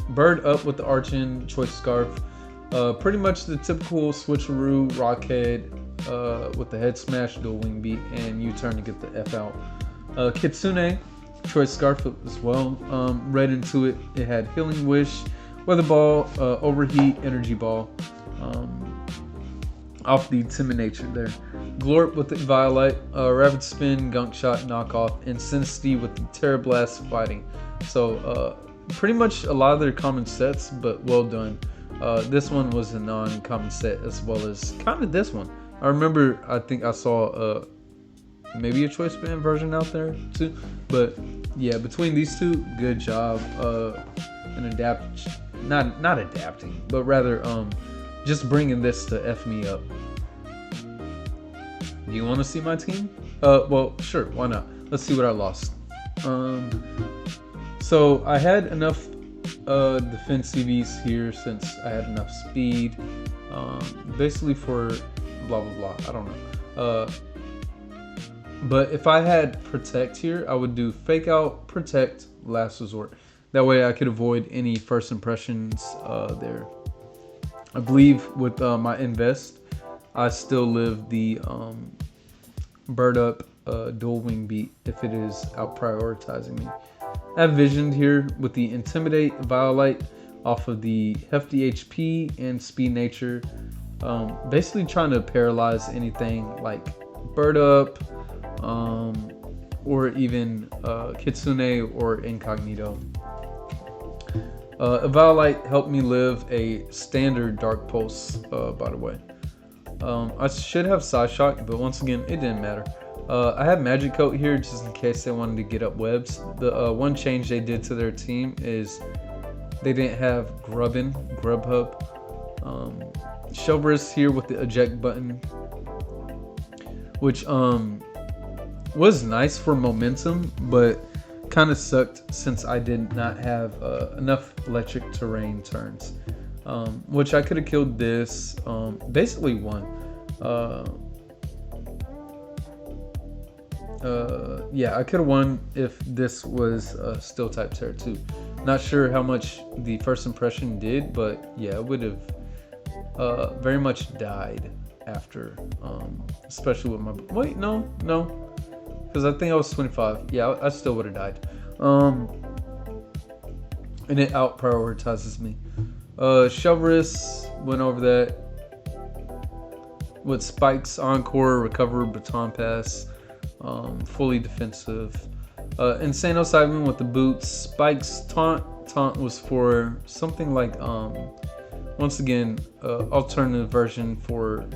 Bird up with the Archon, choice scarf. Pretty much the typical switcheroo, rockhead with the head smash, dual wing beat, and U-turn to get the F out. Kitsune, choice scarf as well. Read into it, it had healing wish, weather ball, overheat, energy ball. Off the timid nature there. Glorp with the Violet, rapid spin, gunk shot, knockoff, and Sinisty with the Terra Blast fighting. So pretty much a lot of their common sets, but well done. This one was a non-common set as well as kind of this one. I remember, I think I saw maybe a choice band version out there too, but yeah, between these two, good job in not adapting, but rather just bringing this to F me up. Do you want to see my team? Well, sure, why not? Let's see what I lost. So I had enough defense CVs here since I had enough speed, basically for blah blah blah. I don't know. But if I had protect here, I would do fake out, protect, last resort. That way I could avoid any first impressions there. I believe with my invest, I still live the bird up dual wing beat if it is out prioritizing me. I have visioned here with the intimidate Violet off of the hefty HP and speed nature. Basically trying to paralyze anything like bird up or even Kitsune or Incognito. Violet helped me live a standard Dark Pulse, by the way. I should have Side Shock, but once again, it didn't matter. I have Magic Coat here just in case they wanted to get up webs. The one change they did to their team is they didn't have Grubhub. Chivalrous here with the eject button, which was nice for momentum, but kind of sucked since I did not have enough electric terrain turns, which I could have killed this, basically won. Yeah, I could have won if this was Steel type Terra 2. Not sure how much the first impression did, but yeah, it would have very much died after, especially with my, wait, no, because I think I was 25. Yeah, I still would have died. And it out prioritizes me. Chivalrous went over that with spikes, encore, recover, baton pass, fully defensive. Insano Simon with the boots, spikes, taunt was for something like once again alternative version for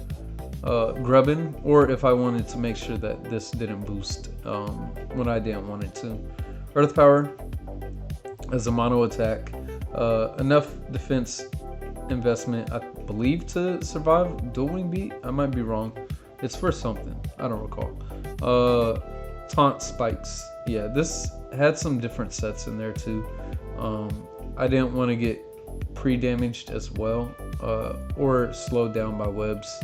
grubbin, or if I wanted to make sure that this didn't boost when I didn't want it to. Earth Power as a mono attack, enough defense investment I believe to survive dual wing beat. I might be wrong, it's for something, I don't recall. Taunt spikes, yeah, this had some different sets in there too. I didn't want to get pre-damaged as well, or slowed down by webs.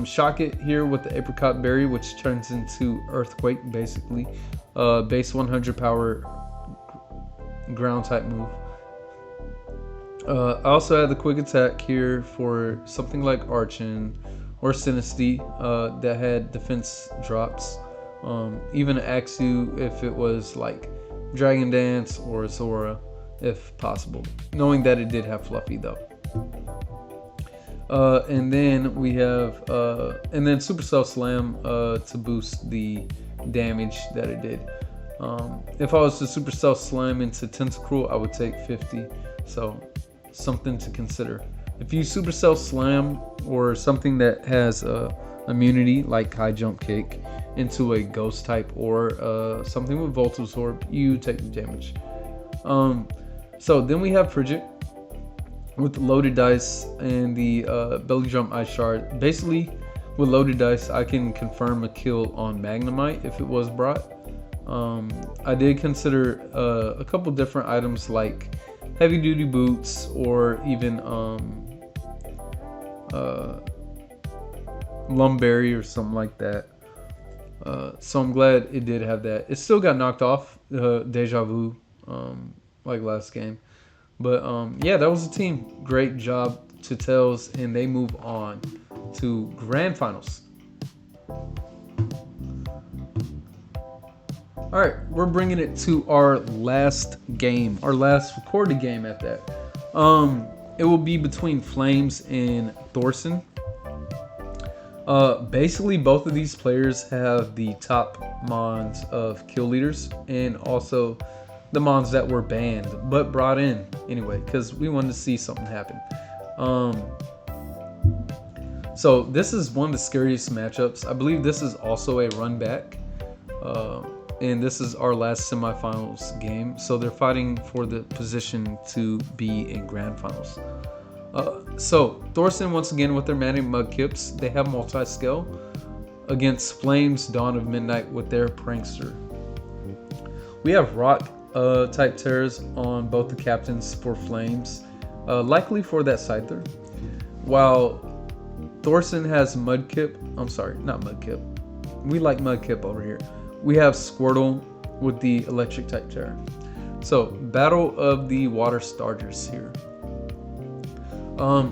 Shock it here with the apricot berry, which turns into earthquake basically. Base 100 power ground type move. I also had the quick attack here for something like Archon or Sinisty that had defense drops. Even Axu if it was like Dragon Dance or Zora if possible, knowing that it did have Fluffy though. And then we have and then Supercell Slam to boost the damage that it did. If I was to Supercell Slam into Tentacruel, I would take 50. So something to consider. If you Supercell Slam or something that has immunity like High Jump Kick into a Ghost type or something with Volt Absorb, you take the damage. So then we have Frigid with Loaded Dice and the Belly Drum Ice Shard. Basically, with Loaded Dice, I can confirm a kill on Magnemite if it was brought. I did consider a couple different items like heavy duty boots or even Lumberry or something like that. So I'm glad it did have that. It still got knocked off Deja Vu like last game. But yeah, that was the team. Great job to Tails, and they move on to Grand Finals. All right, we're bringing it to our last game, our last recorded game at that. It will be between Flames and Thorson. Basically, both of these players have the top mons of kill leaders and also the mons that were banned but brought in anyway because we wanted to see something happen. So this is one of the scariest matchups. I believe this is also a run back. And this is our last semifinals game. So they're fighting for the position to be in grand finals. So Thorson once again with their Manic Mudkips. They have multi-scale against Flames Dawn of Midnight with their Prankster. We have rock type terrors on both the captains for Flames, likely for that Scyther. While Thorson has Mudkip. I'm sorry, not Mudkip. We like Mudkip over here. We have Squirtle with the electric type terror. So, battle of the water starters here.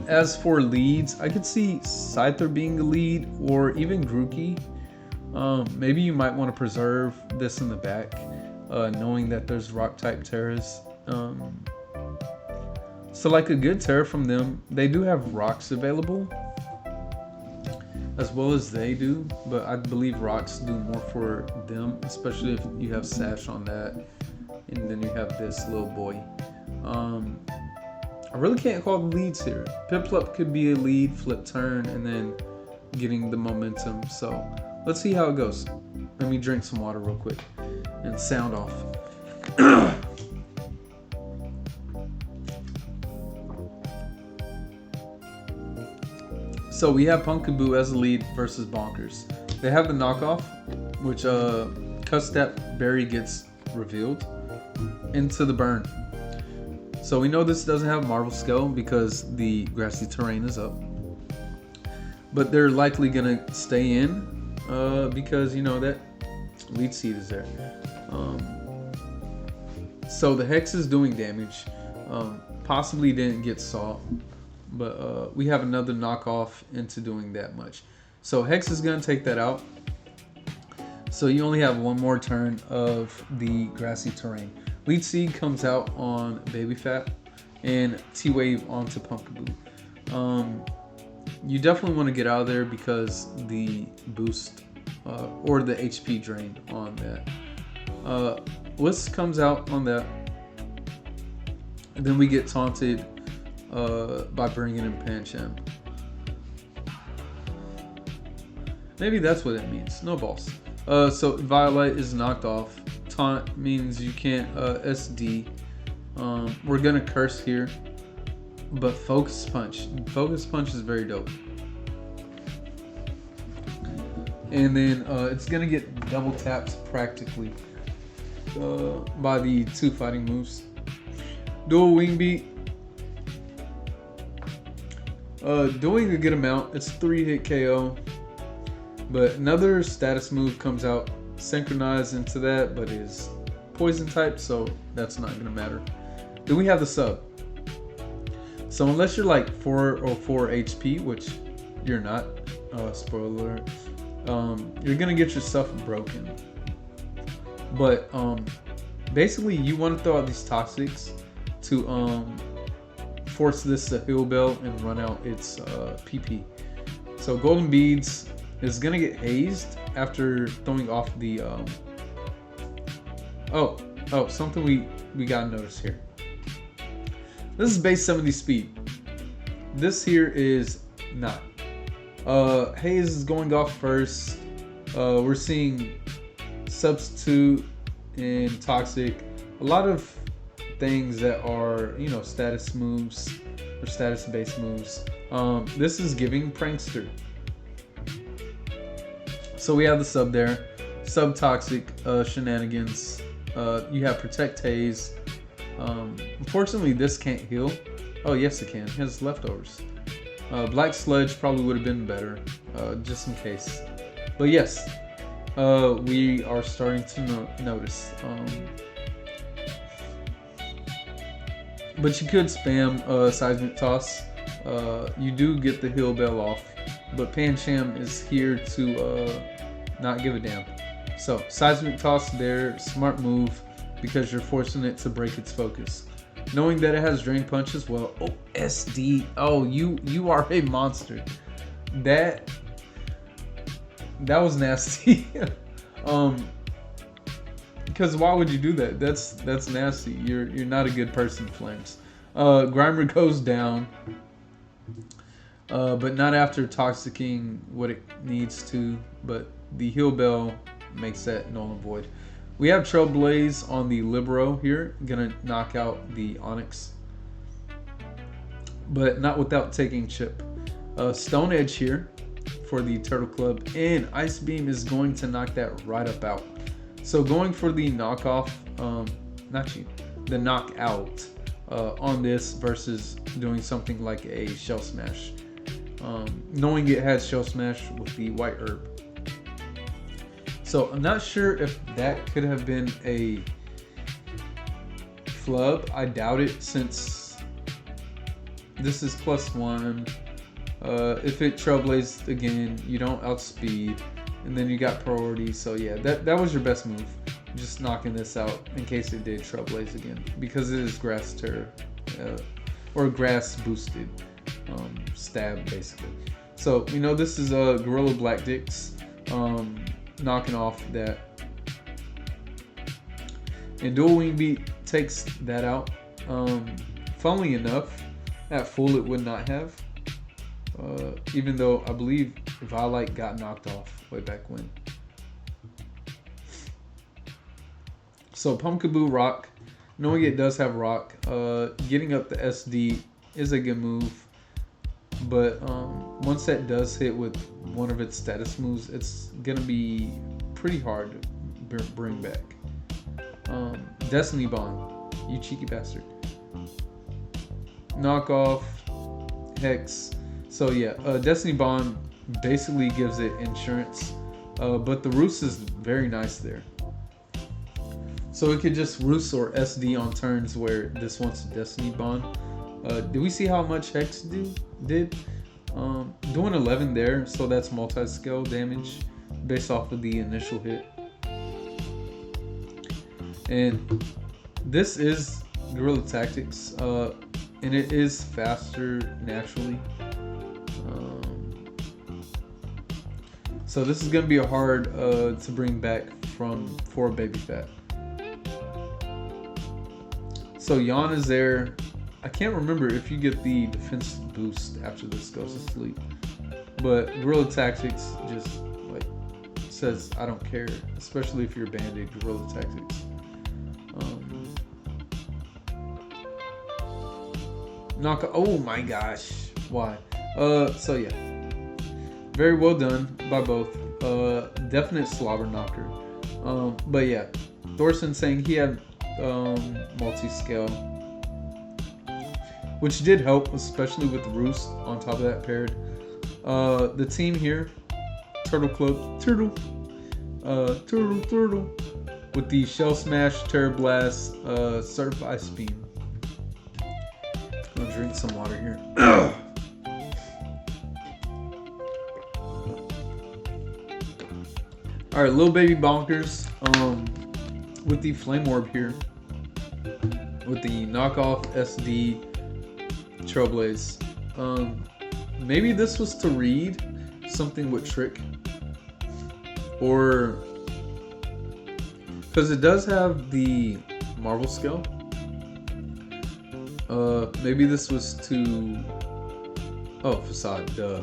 As for leads, I could see Scyther being a lead or even Grookey. Maybe you might want to preserve this in the back, knowing that there's rock type terrors. So like a good terror from them, they do have rocks available as well as they do, but I believe rocks do more for them, especially if you have Sash on that and then you have this little boy. I really can't call the leads here. Piplup could be a lead, flip turn, and then getting the momentum. So let's see how it goes. Let me drink some water real quick and sound off. So we have Pumpkaboo as a lead versus Bonkers. They have the knockoff, which Custap Berry gets revealed into the burn. So we know this doesn't have Marvel Scale because the grassy terrain is up. But they're likely gonna stay in because you know that lead seed is there. So the Hex is doing damage. Possibly didn't get Salt. But we have another knockoff into doing that much. So Hex is going to take that out. So you only have one more turn of the grassy terrain. Lead Seed comes out on Baby Fat and T-Wave onto Pumpkaboo. You definitely want to get out of there because the boost or the HP drain on that. Bliss comes out on that. And then we get taunted by bringing in Pancham. Maybe that's what it means. No balls. So Violet is knocked off. Taunt means you can't SD. We're gonna curse here, but Focus Punch. Focus Punch is very dope. And then it's gonna get double tapped practically by the two fighting moves. Dual Wing Beat. Doing a good amount. It's 3-hit KO. But another status move comes out, synchronized into that, but is poison type, so that's not gonna matter. Then we have the sub. So unless you're like 4 or 4 HP, which you're not, spoiler, you're gonna get your stuff broken. But basically you want to throw out these toxics to force this to heal bell and run out its PP. So Golden Beads is gonna get hazed after throwing off the Oh, something we gotta notice here. This is base 70 speed. This here is not. Haze is going off first. We're seeing substitute and toxic. A lot of things that are, you know, status moves or status based moves. This is giving prankster. So we have the sub there. Sub toxic shenanigans. You have protect haze. Unfortunately, this can't heal. Oh, yes, it can. It has leftovers. Black Sledge probably would have been better, just in case. But yes, we are starting to notice. But you could spam Seismic Toss. You do get the heal bell off, but Pancham is here to not give a damn. So Seismic Toss there, smart move, because you're forcing it to break its focus. Knowing that it has Drain Punch as well. Oh, SD. Oh, you are a monster. That was nasty. Because why would you do that? That's nasty. You're not a good person, Flames. Grimer goes down. But not after toxicking what it needs to. But the heal bell makes that null and void. We have Trailblaze on the Libero here, gonna knock out the Onyx, but not without taking chip. Stone Edge here for the Turtle Club, and Ice Beam is going to knock that right up out. So going for the knockoff, the knockout on this versus doing something like a Shell Smash. Knowing it has Shell Smash with the White Herb. So I'm not sure if that could have been a flub. I doubt it, since this is +1. If it Trailblazed again, you don't outspeed, and then you got priority. So yeah, that was your best move. Just knocking this out in case it did Trailblaze again, because it is Grass Terror, or Grass boosted stab basically. So you know, this is Gorilla Black Dicks. Knocking off that, and Dual Wing Beat takes that out. Funnily enough, at full it would not have, even though I believe Violite got knocked off way back when. So Pumpkaboo Rock, knowing it does have Rock, getting up the SD is a good move, but once that does hit with one of its status moves, it's gonna be pretty hard to bring back. Destiny Bond, you cheeky bastard. Knockoff, Hex. So yeah, Destiny Bond basically gives it insurance, but the Roost is very nice there. So it could just Roost or SD on turns where this wants a Destiny Bond. Did we see how much Hex did? Doing 11 there, so that's multi-scale damage based off of the initial hit. And this is Guerrilla Tactics, and it is faster naturally. So this is going to be a hard to bring back for Baby Fat. So Yawn is there. I can't remember if you get the defense boost after this goes to sleep, but Guerrilla Tactics just like says I don't care, especially if you're banded. Guerrilla Tactics. Oh my gosh, why? So yeah, very well done by both. Definite slobber knocker. But yeah, Thorson saying he had multi-scale, which did help, especially with the Roost on top of that paired. The team here, Turtle Club, Turtle, with the Shell Smash, Terror Blast, Surf Ice Beam. I'm gonna drink some water here. All right, Little Baby Bonkers, with the Flame Orb here, with the knockoff SD. Trailblaze. Maybe this was to read something with Trick, or because it does have the Marvel scale. Maybe this was too. Oh, facade. Duh.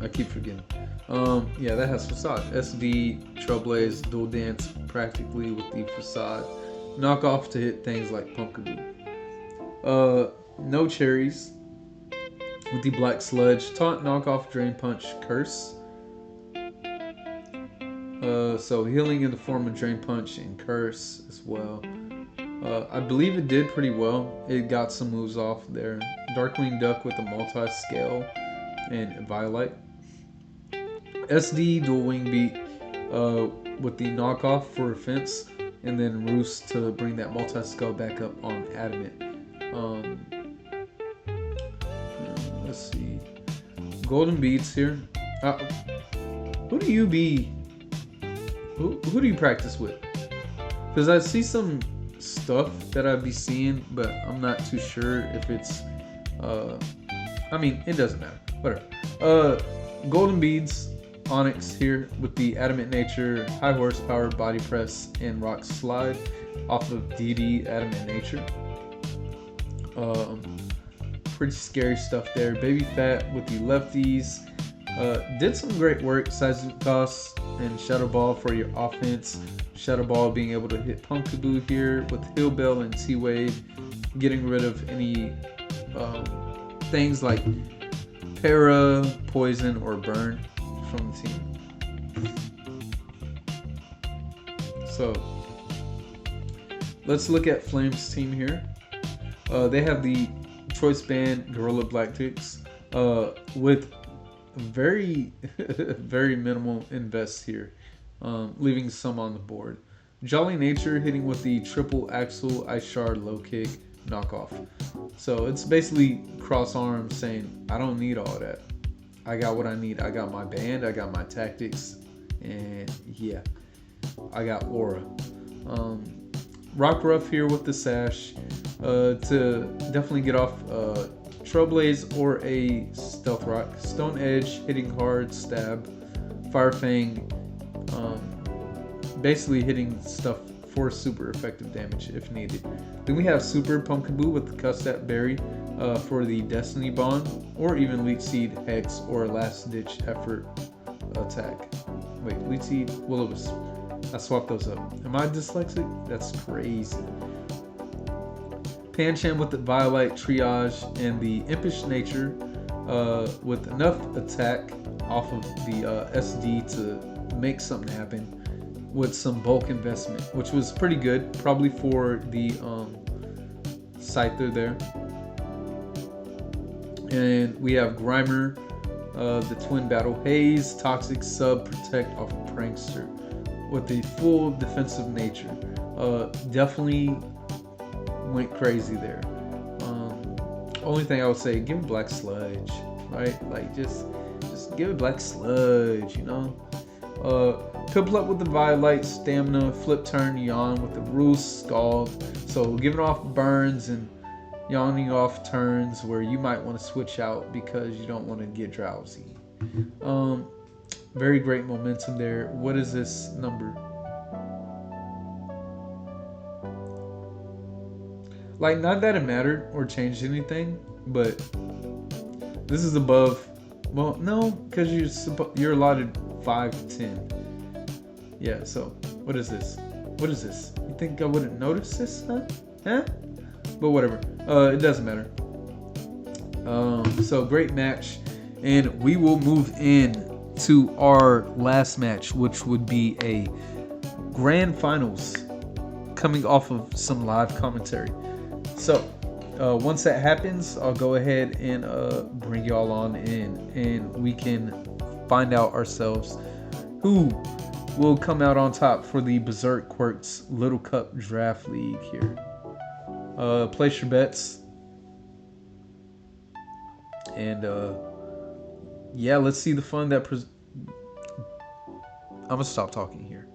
I keep forgetting. Yeah, that has facade. SD, Trailblaze, dual dance practically with the facade. Knockoff to hit things like Pumpkaboo. No cherries with the black sludge. Taunt, knockoff, drain punch, curse. So healing in the form of drain punch and curse as well. I believe it did pretty well. It got some moves off there. Darkwing Duck with a multi-scale and Violite. SD dual wing beat with the knockoff for offense, and then Roost to bring that multi-scale back up on Adamant. Let's see. Golden beads here. Who do you practice with? Because I see some stuff that I'd be seeing, but I'm not too sure if it's I mean, it doesn't matter. Whatever. Golden beads, Onyx here with the adamant nature, high horsepower, body press, and rock slide off of DD adamant nature. Pretty scary stuff there. Baby Fat with the lefties. Did some great work. Sazukas and Shadow Ball for your offense. Shadow Ball being able to hit Pumpkaboo here with Hill Bell and T-Wave, getting rid of any things like Para, Poison, or Burn from the team. So let's look at Flame's team here. They have the Choice Band Gorilla Galactics with very very minimal invest here, leaving some on the board. Jolly Nature hitting with the triple axle ice shard low kick knockoff. So it's basically cross arms saying, I don't need all that. I got what I need. I got my band, I got my tactics, and yeah, I got aura. Rock Ruff here with the sash to definitely get off Trailblaze or a Stealth Rock. Stone Edge hitting hard, stab. Fire Fang basically hitting stuff for super effective damage if needed. Then we have Super Pumpkaboo with the Custap Berry for the Destiny Bond, or even Leech Seed, Hex, or Last Ditch Effort attack. Wait, Leech Seed, Will-O-Wisp. I swapped those up. Am I dyslexic? That's crazy. Pancham with the Violite Triage and the Impish Nature with enough attack off of the SD to make something happen with some bulk investment, which was pretty good, probably for the Scyther there. And we have Grimer, the Twin Battle Haze, Toxic Sub Protect off of Prankster with the full defensive nature. Definitely went crazy there. Only thing I would say, give it Black Sludge, right? Like just give it Black Sludge, you know. Piplup with the Violite, Stamina, Flip Turn, Yawn with the Roost, Scald. So giving off burns and yawning off turns where you might want to switch out because you don't want to get drowsy. Very great momentum there. What is this number? Like, not that it mattered or changed anything, but this is above. Well, no, because you're allotted 5 to 10. Yeah. So what is this? What is this? You think I wouldn't notice this? Huh? But whatever. It doesn't matter. So great match, and we will move in to our last match, which would be a grand finals coming off of some live commentary. So once that happens, I'll go ahead and bring y'all on in, and we can find out ourselves who will come out on top for the Berserk Quirks Little Cup Draft League here. Place your bets, and yeah, let's see the fun that I'm gonna stop talking here.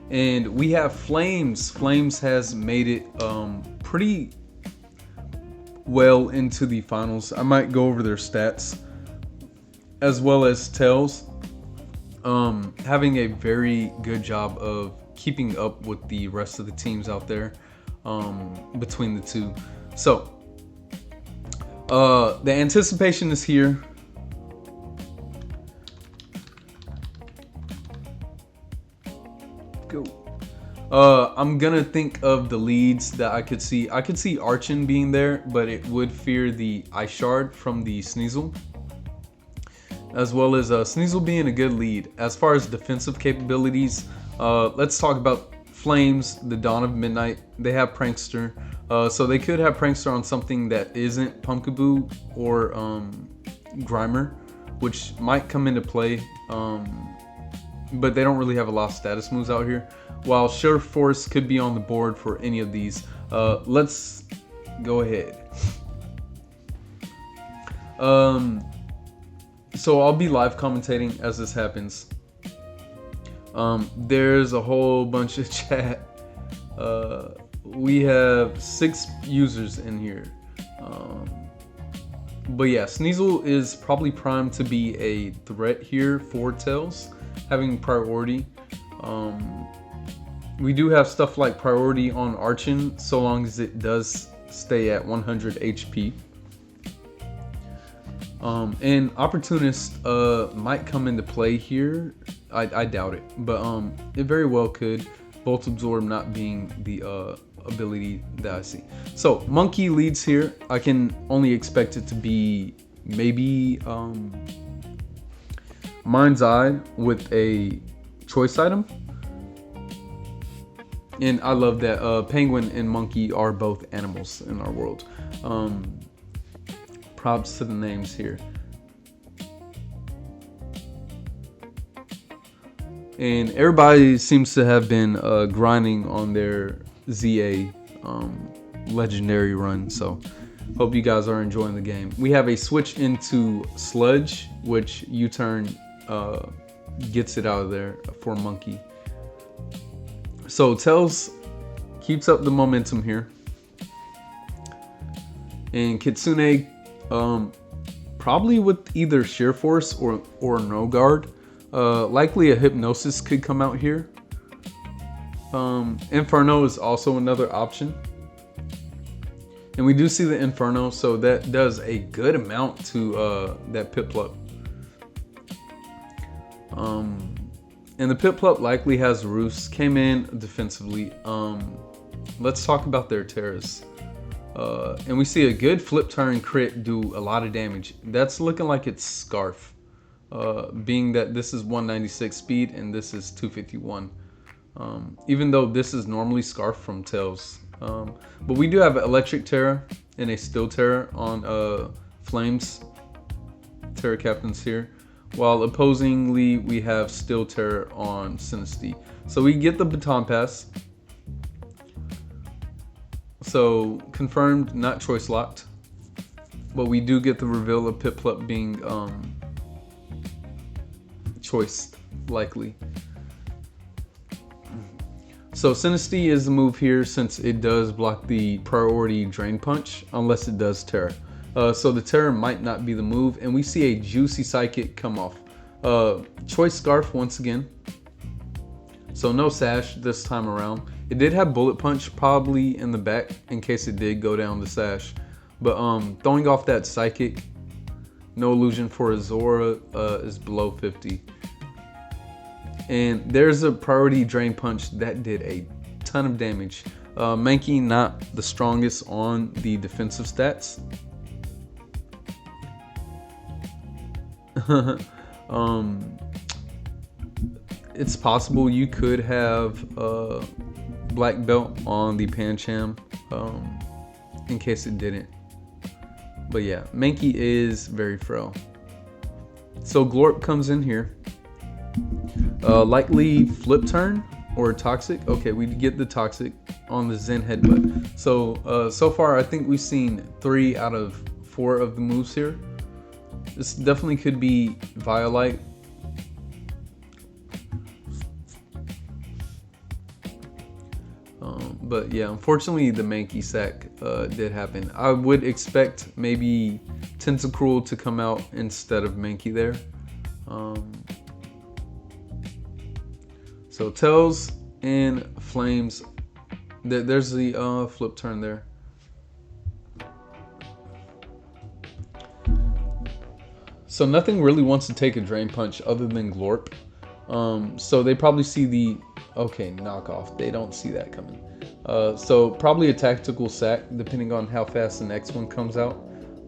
And we have Flames. Flames has made it pretty well into the finals. I might go over their stats as well as Tails. Having a very good job of keeping up with the rest of the teams out there between the two. So the anticipation is here. Go. I'm gonna think of the leads that I could see. I could see Archon being there, but it would fear the Ice Shard from the Sneasel, as well as Sneasel being a good lead. As far as defensive capabilities, let's talk about Flames, the Dawn of Midnight. They have Prankster, so they could have Prankster on something that isn't Pumpkaboo or Grimer, which might come into play, but they don't really have a lot of status moves out here. While Sure Force could be on the board for any of these. Let's go ahead. So I'll be live commentating as this happens. There's a whole bunch of chat. We have 6 users in here. But yeah, Sneasel is probably primed to be a threat here for Tails, having priority. We do have stuff like priority on Archon, so long as it does stay at 100 HP. And Opportunist might come into play here. I doubt it, but it very well could. Bolt Absorb not being the ability that I see. So Monkey leads here. I can only expect it to be maybe Mind's Eye with a choice item. And I love that Penguin and Monkey are both animals in our world. Props to the names here. And everybody seems to have been grinding on their ZA legendary run, so hope you guys are enjoying the game. We have a switch into Sludge, which U-turn gets it out of there for Monkey. So Tails keeps up the momentum here. And Kitsune probably with either Sheer Force or No Guard. Likely a Hypnosis could come out here. Inferno is also another option. And we do see the Inferno, so that does a good amount to that Piplup. And the Piplup likely has Roost. Came in defensively. Let's talk about their Terras. And we see a good flip turn crit do a lot of damage. That's looking like it's Scarf. Being that this is 196 speed and this is 251. Even though this is normally Scarf from Tails. But we do have Electric Terra and a Steel Terra on Flames Terra Captains here. While opposingly we have Steel Terra on Sinistea. So we get the Baton Pass. So confirmed, not choice locked. But we do get the reveal of Piplup being choice likely. So Sinistea is the move here since it does block the priority Drain Punch unless it does Terra. So the Terra might not be the move, and we see a juicy Psychic come off. Choice Scarf once again. So no Sash this time around. It did have Bullet Punch probably in the back in case it did go down the Sash. But throwing off that Psychic, no illusion for Azora is below 50. And there's a priority Drain Punch that did a ton of damage. Mankey not the strongest on the defensive stats. It's possible you could have black belt on the Pancham in case it didn't. But yeah, Mankey is very frail. So Glorp comes in here. Likely flip turn or toxic. Okay, we get the toxic on the Zen headbutt. So far I think we've seen 3 out of 4 of the moves here. This definitely could be Violite. But yeah, unfortunately the Mankey sack did happen. I would expect maybe Tentacruel to come out instead of Mankey there. So Tails and flames. There's the flip turn there. So nothing really wants to take a drain punch other than Glorp. So they probably see the okay knockoff. They don't see that coming. So probably a tactical sack depending on how fast the next one comes out.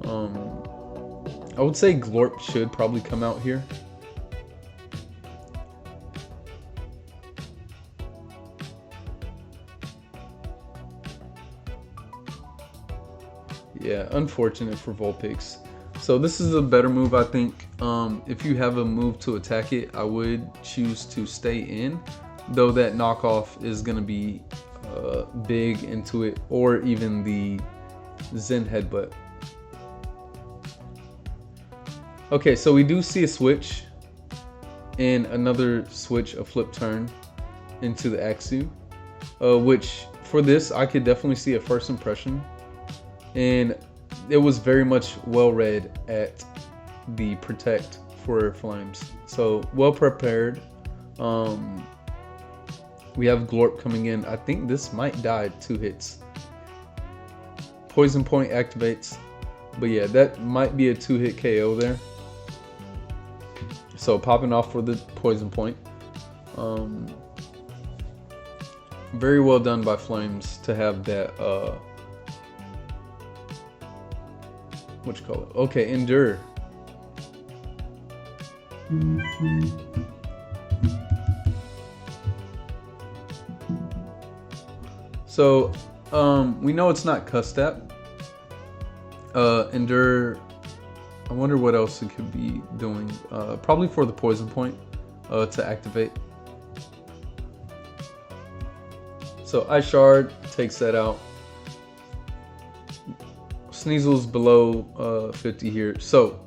I would say Glorp should probably come out here. Yeah, unfortunate for Vulpix. So this is a better move, I think. If you have a move to attack it, I would choose to stay in, though that knockoff is going to be big into it, or even the Zen headbutt. Okay, so we do see a switch and another switch, a flip turn into the Axu, which for this I could definitely see a first impression, and it was very much well read at the protect for flames. So well prepared. We have Glorp coming in. I think this might die 2 hits. Poison point activates, but yeah, that might be a 2-hit KO there. So popping off for the poison point. Very well done by Flames to have that what you call it? Okay, endure. So we know it's not Custap. Endure. I wonder what else it could be doing. Probably for the poison point to activate. So Ice Shard takes that out. Sneasel's below 50 here. So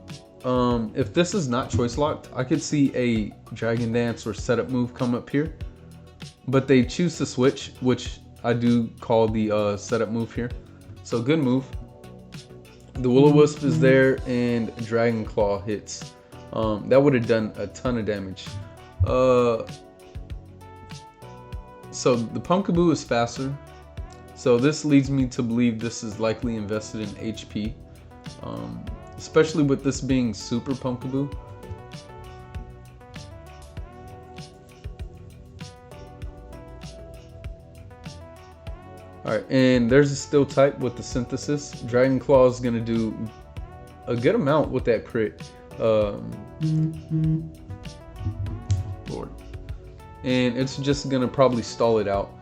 if this is not choice locked, I could see a Dragon Dance or setup move come up here. But they choose to switch, which I do call the setup move here. So good move. The Will-O-Wisp is there and Dragon Claw hits. That would have done a ton of damage. So the Pumpkaboo is faster. So this leads me to believe this is likely invested in HP. Especially with this being Super Pumpkaboo. Alright, and there's a Steel type with the Synthesis. Dragon Claw is going to do a good amount with that crit. Lord. And it's just going to probably stall it out.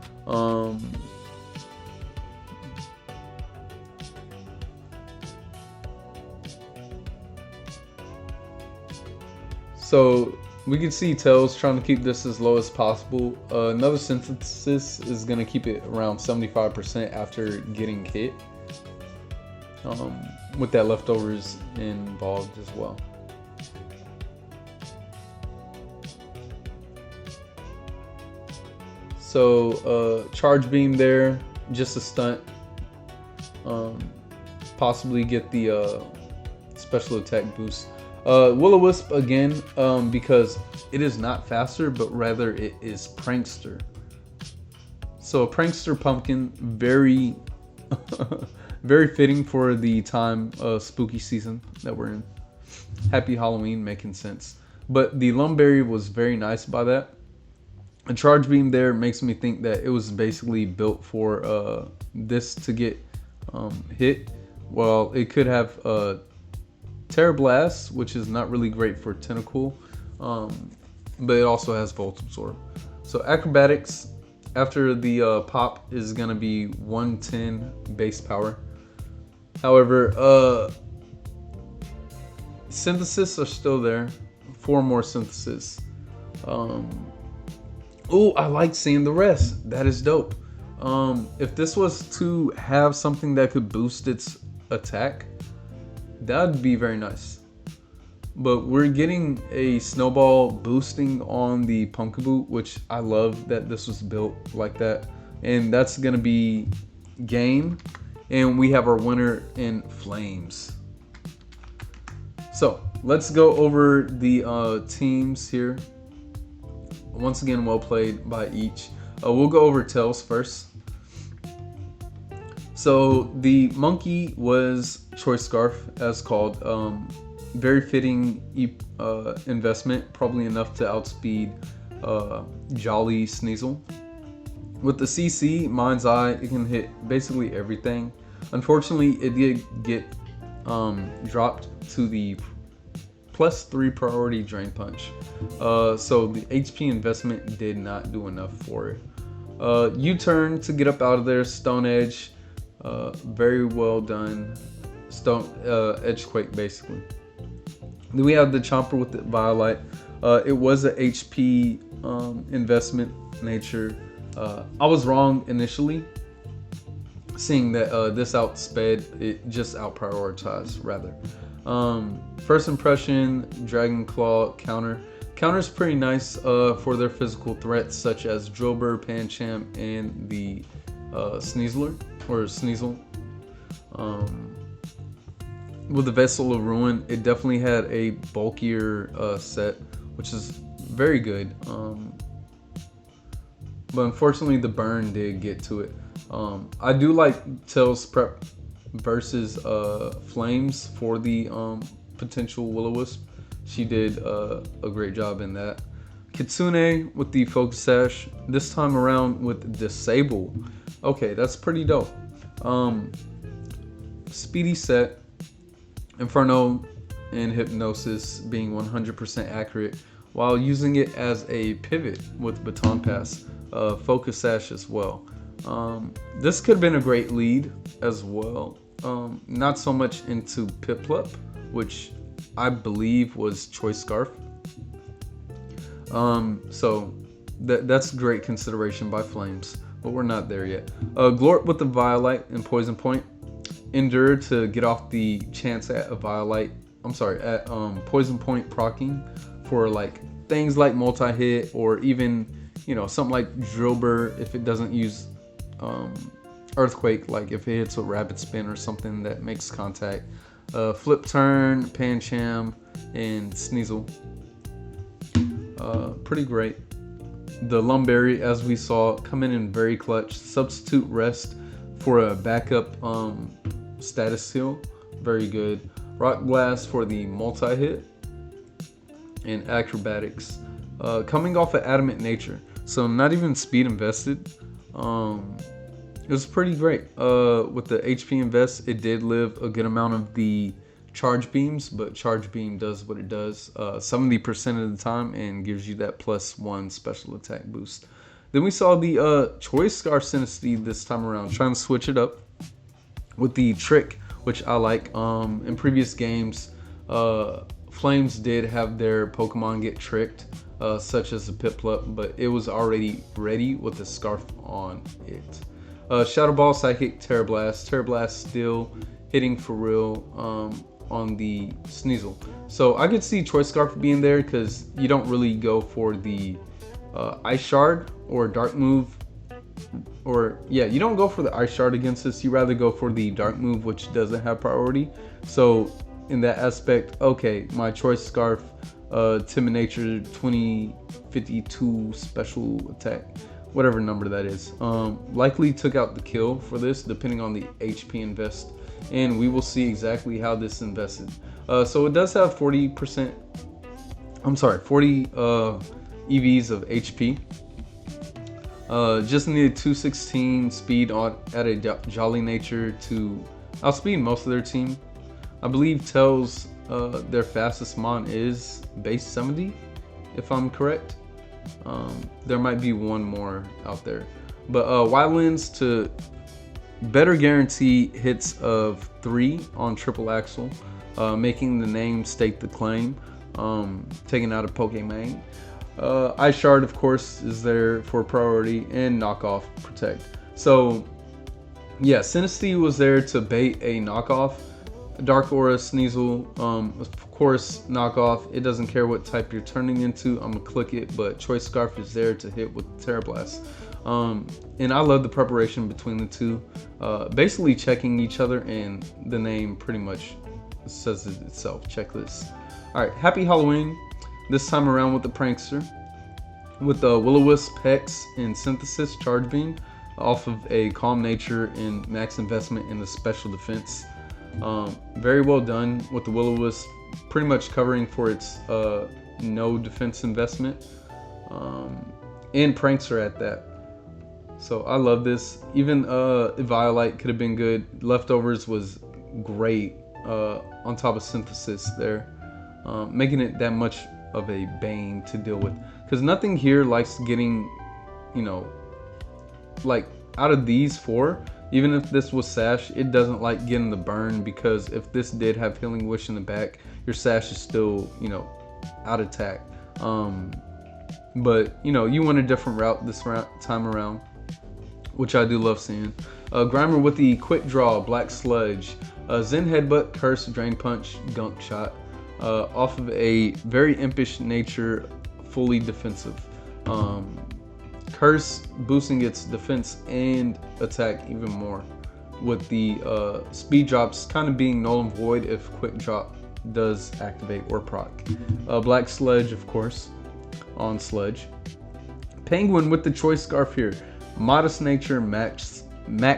So we can see Tails trying to keep this as low as possible. Another Synthesis is going to keep it around 75% after getting hit. With that leftovers involved as well. So Charge Beam there, just a stunt. Possibly get the special attack boost. Will-O-Wisp again, because it is not faster, but rather it is Prankster. So a Prankster Pumpkin, very, very fitting for the time spooky season that we're in. Happy Halloween, making sense. But the Lumberry was very nice by that. A Charge Beam there makes me think that it was basically built for this to get hit. Well, it could have Terra Blast, which is not really great for Tentacle, but it also has Volt Absorb. So Acrobatics, after the pop, is going to be 110 base power. However, Synthesis are still there. 4 more Synthesis. Oh, I like seeing the rest. That is dope. If this was to have something that could boost its attack, that'd be very nice. But we're getting a snowball boosting on the Pumpkaboo, which I love that this was built like that. And that's going to be game. And we have our winner in Flames. So let's go over the teams here. Once again, well played by each. We'll go over Tails first. So the monkey was Choice Scarf, as called. Very fitting investment, probably enough to outspeed Jolly Sneasel. With the CC, Mind's Eye, it can hit basically everything. Unfortunately, it did get dropped to the +3 priority Drain Punch. So the HP investment did not do enough for it. U-turn to get up out of there, Stone Edge. Very well done. Stone Edgequake, basically. Then we have the Chomper with the Violet. It was a HP investment nature. I was wrong initially, seeing that this outsped, it just out-prioritized, rather. First impression, Dragon Claw counter. Counter's pretty nice for their physical threats, such as Drillbur, Pancham, and the Sneasler, or Sneasel. With the Vessel of Ruin, it definitely had a bulkier set, which is very good. But unfortunately, the burn did get to it. I do like Tails prep versus Flames for the potential Will-O-Wisp. She did a great job in that. Kitsune with the Focus Sash. This time around with Disable. Okay, that's pretty dope. Speedy set. Inferno and Hypnosis being 100% accurate, while using it as a pivot with Baton Pass. Focus Sash as well. This could have been a great lead as well. Not so much into Piplup, which I believe was Choice Scarf. So that's great consideration by Flames, but we're not there yet. Glort with the Violet and Poison Point. Endure to get off the chance at a Violet. I'm sorry, at Poison Point proccing for like things like multi-hit, or even, you know, something like Drillbur if it doesn't use Earthquake, like if it hits a Rapid Spin or something that makes contact. Flip Turn, Pancham, and Sneasel. Pretty great. The Lumberry, as we saw, coming in very clutch. Substitute Rest for a backup status heal. Very good. Rock Blast for the multi-hit. And Acrobatics. Coming off of Adamant Nature. So not even speed invested. It was pretty great. With the HP invest, it did live a good amount of the charge beams, but charge beam does what it does 70% of the time and gives you that +1 special attack boost. Then we saw the Choice Scarf Synesty this time around, trying to switch it up with the Trick, which I like. In previous games, Flames did have their Pokemon get tricked, such as the Piplup, but it was already ready with the Scarf on it. Shadow Ball, Psychic, Terra Blast. Terra Blast still hitting for real on the Sneasel. So I could see Choice Scarf being there because you don't really go for the Ice Shard or Dark Move. Or, yeah, you don't go for the Ice Shard against this. You rather go for the Dark Move, which doesn't have priority. So in that aspect, okay, my Choice Scarf, Timid Nature 2052 special attack, whatever number that is, likely took out the kill for this, depending on the HP invest, and we will see exactly how this invested. So it does have 40 EVs of HP. Just needed 216 speed at a Jolly Nature to outspeed most of their team. I believe Tails, their fastest mon is base 70, if I'm correct. There might be one more out there, but Wildlands to better guarantee hits of 3 on triple axle, making the name stake the claim, taking out a Pokemon. Ice Shard, of course, is there for priority, and knockoff protect. So yeah, Synesty was there to bait a knockoff. Dark Aura, Sneasel, of course, knockoff. It doesn't care what type you're turning into. I'm gonna click it, but Choice Scarf is there to hit with Terra Blast. And I love the preparation between the two, basically checking each other, and the name pretty much says it itself. Check this. All right, Happy Halloween. This time around with the Prankster. with the Will-O-Wisp, Hex, and Synthesis Charge Beam off of a Calm Nature and max investment in the special defense. Very well done with the Will-O-Wisp pretty much covering for its no defense investment, and Prankster at that. So I love this. Even Eviolite could have been good. Leftovers was great on top of Synthesis there, making it that much of a bane to deal with, because nothing here likes getting, you know, like out of these four, even if this was Sash, it doesn't like getting the burn, because if this did have Healing Wish in the back, your Sash is still, you know, out attack. But you know, you went a different route this time around, which I do love seeing. Grimer with the Quick Draw, Black Sludge, Zen Headbutt, Curse, Drain Punch, Gunk Shot, off of a very impish nature, fully defensive. Curse boosting its defense and attack even more, with the speed drops kind of being null and void if Quick Drop does activate or proc. Black Sludge, of course, on Sludge. Penguin with the Choice Scarf here, Modest Nature, max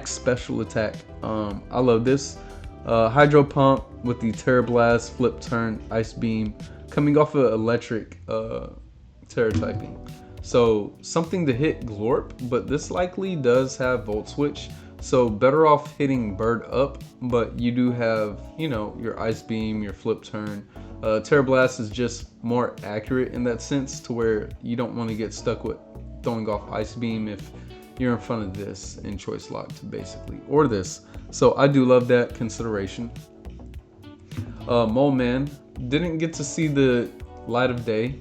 special attack. I love this. Hydro Pump with the Terra Blast, Flip Turn, Ice Beam, coming off of Electric Terra typing. So something to hit Glorp, but this likely does have Volt Switch, so better off hitting Bird up, but you do have, you know, your Ice Beam, your Flip Turn. Terra Blast is just more accurate in that sense, to where you don't want to get stuck with throwing off Ice Beam if you're in front of this in Choice Locked, basically, or this. So I do love that consideration. Mole Man didn't get to see the light of day.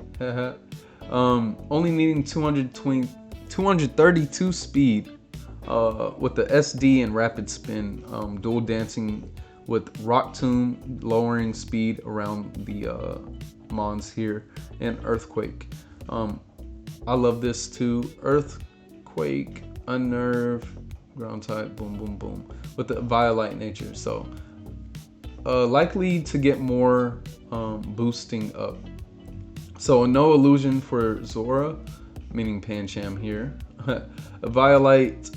Only needing 232 speed with the SD and Rapid Spin, dual dancing with Rock Tomb, lowering speed around the Mons here, and Earthquake. I love this too. Earthquake, Unnerve, Ground Type, boom, boom, boom, with the Violite nature. So likely to get more boosting up. So no illusion for Zora, meaning Pancham here. A Violite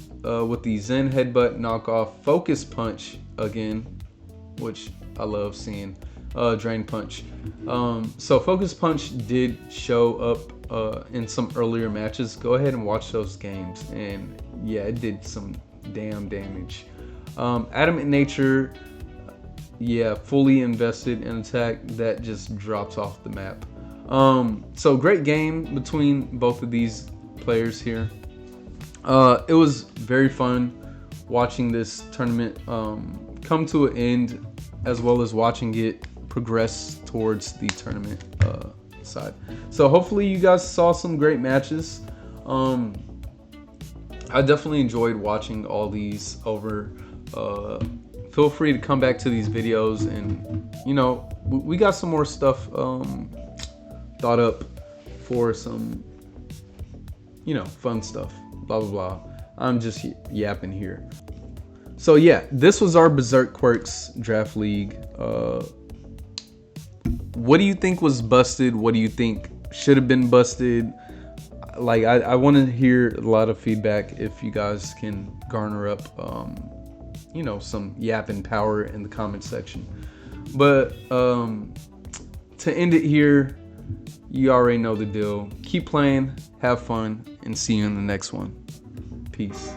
with the Zen Headbutt knockoff, Focus Punch again, which I love seeing. Drain Punch. So Focus Punch did show up in some earlier matches. Go ahead and watch those games, and yeah, it did some damn damage. Adamant Nature, yeah, fully invested in attack, that just drops off the map. So great game between both of these players here. It was very fun watching this tournament come to an end, as well as watching it progress towards the tournament side. So hopefully you guys saw some great matches. I definitely enjoyed watching all these over. Feel free to come back to these videos, and you know, we got some more stuff thought up for some, you know, fun stuff, blah blah blah. I'm just yapping here. So yeah, this was our Berserk Quirks Draft League. What do you think was busted? What do you think should have been busted? Like, I want to hear a lot of feedback if you guys can garner up, you know, some yapping power in the comment section. But to end it here, you already know the deal. Keep playing, have fun, and see you in the next one. Peace.